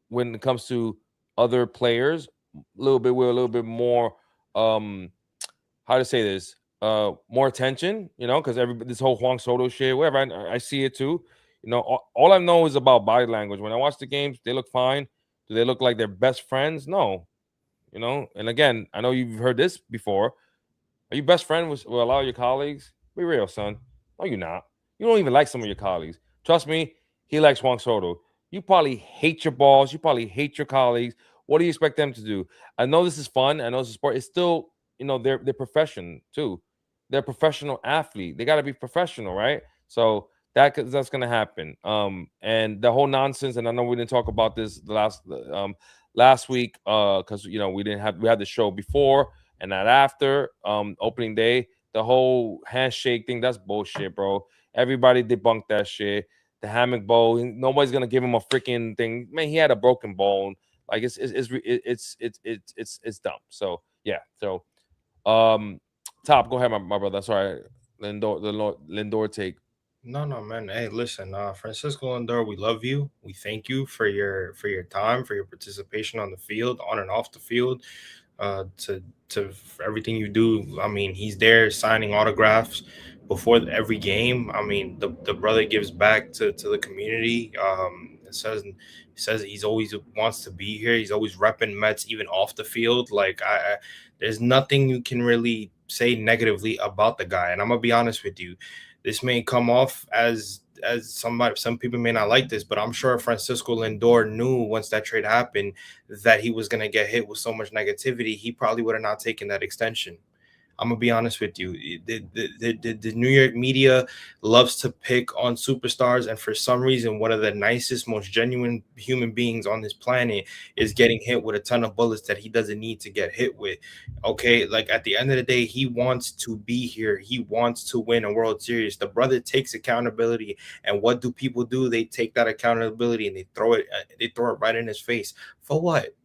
when it comes to other players a little bit more how to say this, more attention, because this whole Juan Soto shit, whatever, I see it too. All I know is about body language. When I watch the games, they look fine. Do they look like they're best friends? No. And again, I know you've heard this before. Are you best friend with a lot of your colleagues? Be real, son. No, you're not. You don't even like some of your colleagues. Trust me, he likes Juan Soto. You probably hate your boss. You probably hate your colleagues. What do you expect them to do? I know this is fun. I know it's a sport. It's still, their profession too. They're a professional athlete. They got to be professional, right? So that's going to happen. And the whole nonsense, and I know we didn't talk about this last week because, we had the show before and not after opening day. The whole handshake thing, that's bullshit, bro. Everybody debunked that shit. The hammock bowl, nobody's gonna give him a freaking thing. Man, he had a broken bone. Like it's dumb. So yeah. So Top, go ahead, my brother. Sorry, Lindor take. No, man. Hey, listen, Francisco Lindor, we love you. We thank you for your time, for your participation on the field, on and off the field, to for everything you do. I mean, he's there signing autographs before every game. I mean, the brother gives back to the community. It says he's always wants to be here. He's always repping Mets even off the field. Like there's nothing you can really say negatively about the guy. And I'm gonna be honest with you, this may come off as some people may not like this, but I'm sure Francisco Lindor knew once that trade happened that he was gonna get hit with so much negativity. He probably would have not taken that extension. I'm gonna be honest with you. The New York media loves to pick on superstars, and for some reason, one of the nicest, most genuine human beings on this planet is getting hit with a ton of bullets that he doesn't need to get hit with. Okay, like at the end of the day, he wants to be here. He wants to win a World Series. The brother takes accountability, and what do people do? They take that accountability and they throw it right in his face. For what?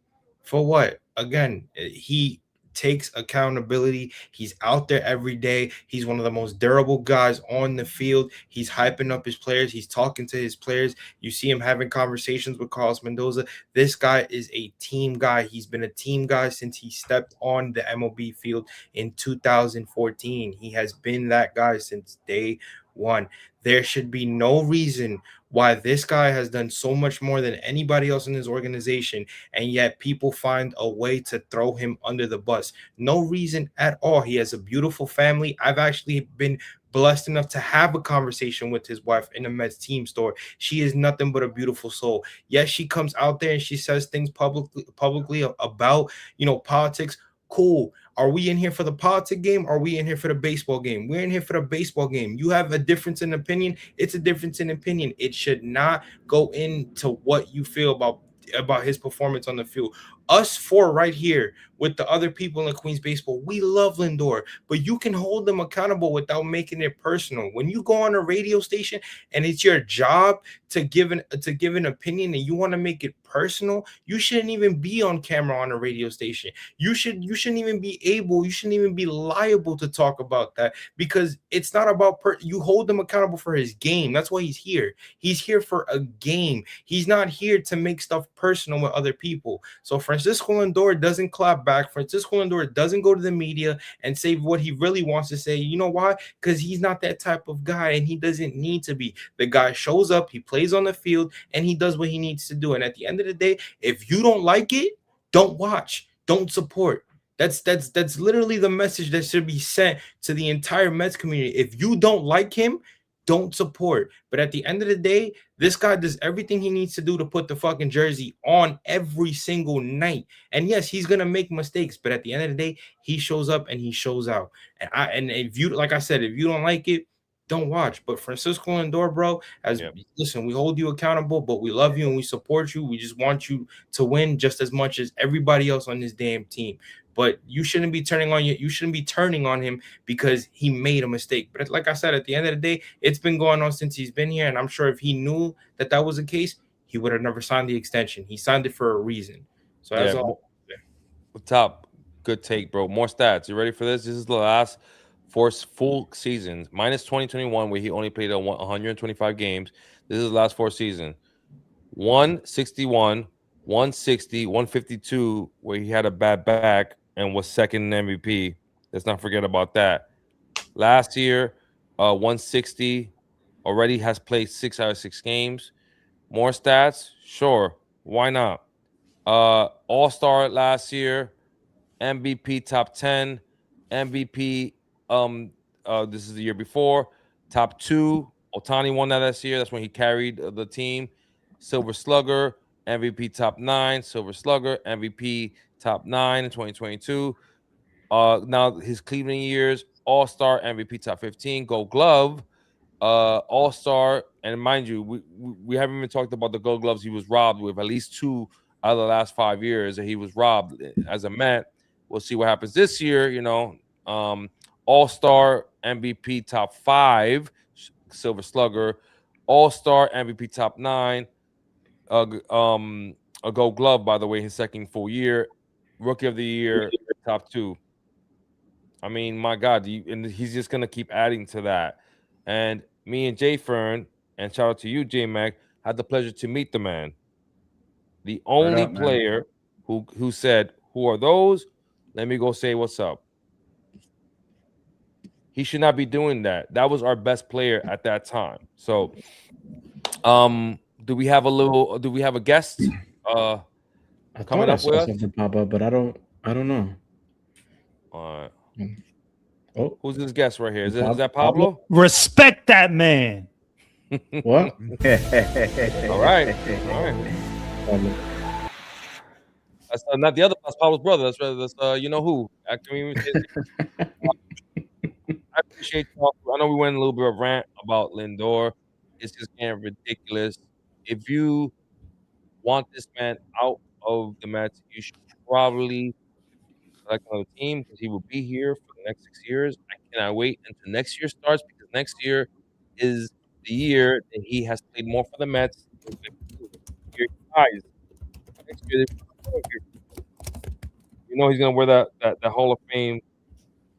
For what? Again, he takes accountability. He's out there every day. He's one of the most durable guys on the field. He's hyping up his players. He's talking to his players. You see him having conversations with Carlos Mendoza. This guy is a team guy. He's been a team guy since he stepped on the MLB field in 2014. He has been that guy since day one. There should be no reason why this guy has done so much more than anybody else in his organization, and yet people find a way to throw him under the bus. No reason at all. He has a beautiful family. I've actually been blessed enough to have a conversation with his wife in the Mets team store. She is nothing but a beautiful soul. Yes, she comes out there and she says things publicly about, politics. Cool. Are we in here for the politic game? Or are we in here for the baseball game? We're in here for the baseball game. You have a difference in opinion. It's a difference in opinion. It should not go into what you feel about his performance on the field. Us four right here with the other people in Queens baseball, we love Lindor, but you can hold them accountable without making it personal. When you go on a radio station and it's your job to give an opinion and you want to make it personal, you shouldn't even be on camera on a radio station. You shouldn't even be liable to talk about that, because it's not about you hold him accountable for his game. That's why he's here. He's here for a game. He's not here to make stuff personal with other people. So Francisco Lindor doesn't clap back. Francisco Lindor doesn't go to the media and say what he really wants to say. You know why? Because he's not that type of guy, and he doesn't need to be. The guy shows up, he plays on the field, and he does what he needs to do. And at the end of the day, if you don't like it, don't watch. don't support. That's literally the message that should be sent to the entire Mets community. If you don't like him, don't support. But at the end of the day, this guy does everything he needs to do to put the fucking jersey on every single night. And yes, he's gonna make mistakes, but at the end of the day, he shows up and he shows out. And if you, like I said, if you don't like it, don't watch. But Francisco Lindor, bro, listen, we hold you accountable, but we love you and we support you. We just want you to win just as much as everybody else on this damn team. But you shouldn't be turning on him because he made a mistake. But like I said, at the end of the day, it's been going on since he's been here, and I'm sure if he knew that was the case, he would have never signed the extension. He signed it for a reason. So that's all. Top good take, bro. More stats. You ready for this? This is the last 4 full seasons, minus 2021, where he only played 125 games. This is the last 4 seasons. 161, 160, 152, where he had a bad back and was second in MVP. Let's not forget about that. Last year, 160, already has played 6 out of 6 games. More stats? Sure. Why not? All-Star last year, MVP top 10, MVP this is the year before, top 2. Ohtani won that last year. That's when he carried the team. Silver Slugger, MVP top 9. Silver Slugger, MVP top 9 in 2022. Now his Cleveland years, All-Star, MVP top 15, Gold Glove, All-Star, and mind you, we haven't even talked about the Gold Gloves he was robbed with. At least 2 out of the last 5 years that he was robbed as a Met. We'll see what happens this year. All-Star, MVP top 5, Silver Slugger, All-Star, MVP top 9, a Gold Glove, by the way, his second full year, Rookie of the Year, top 2. I mean, my God, and he's just gonna keep adding to that. And me and Jay Fern, and shout out to you, J Mac, had the pleasure to meet the man. The only player who said, "Who are those? Let me go say what's up." He should not be doing that. That was our best player at that time. So, do we have a guest coming up with us? Something pop up, but I don't know. All right. Oh, who's this guest right here? Is that Pablo? Respect that man. What? All right. That's not the other. That's Pablo's brother. That's you know who. I appreciate y'all. I know we went a little bit of rant about Lindor. It's just getting ridiculous. If you want this man out of the Mets, you should probably select another team because he will be here for the next 6 years. I cannot wait until next year starts because next year is the year that he has played more for the Mets. Next year, he's gonna wear that Hall of Fame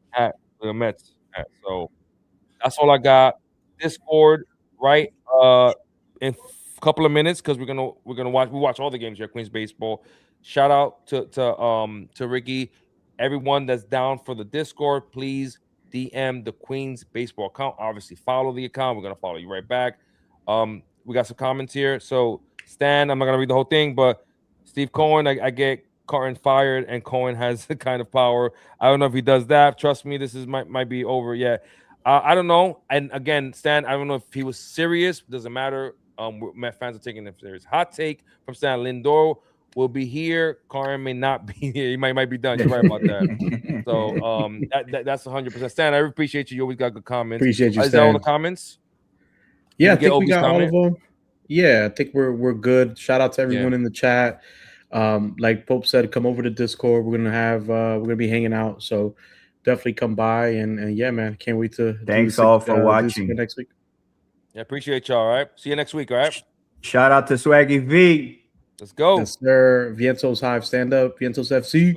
hat for the Mets hat. So that's all I got. Discord, right? In a couple of minutes because we're gonna watch all the games here at Queens Baseball. Shout out to Ricky. Everyone that's down for the Discord, please DM the Queens Baseball account. Obviously, follow the account. We're gonna follow you right back. We got some comments here. So Stan, I'm not gonna read the whole thing, but Steve Cohen, I get Carton fired, and Cohen has the kind of power. I don't know if he does that. Trust me, this might be over yet. I don't know. And again, Stan, I don't know if he was serious. Doesn't matter. Met fans are taking it serious. Hot take from Stan: Lindor will be here. Carton may not be here. He might be done. You're right about that. So that's 100%. Stan, I appreciate you. You always got good comments. Appreciate you, Is that all the comments? Yeah, I think we got all of them. Yeah, I think we're good. Shout out to everyone in the chat. Like Pope said, come over to Discord. We're gonna be hanging out. So definitely come by and yeah, man, can't wait to. Thanks all for watching next week. Yeah, appreciate y'all. All right, see you next week. All right. Shout out to Swaggy V. Let's go. Yes, sir. Vientos Hive, stand up. Vientos FC.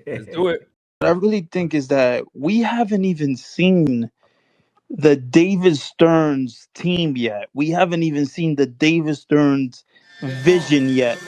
Let's do it. What I really think is that we haven't even seen the David Stearns team yet. We haven't even seen the David Stearns vision yet.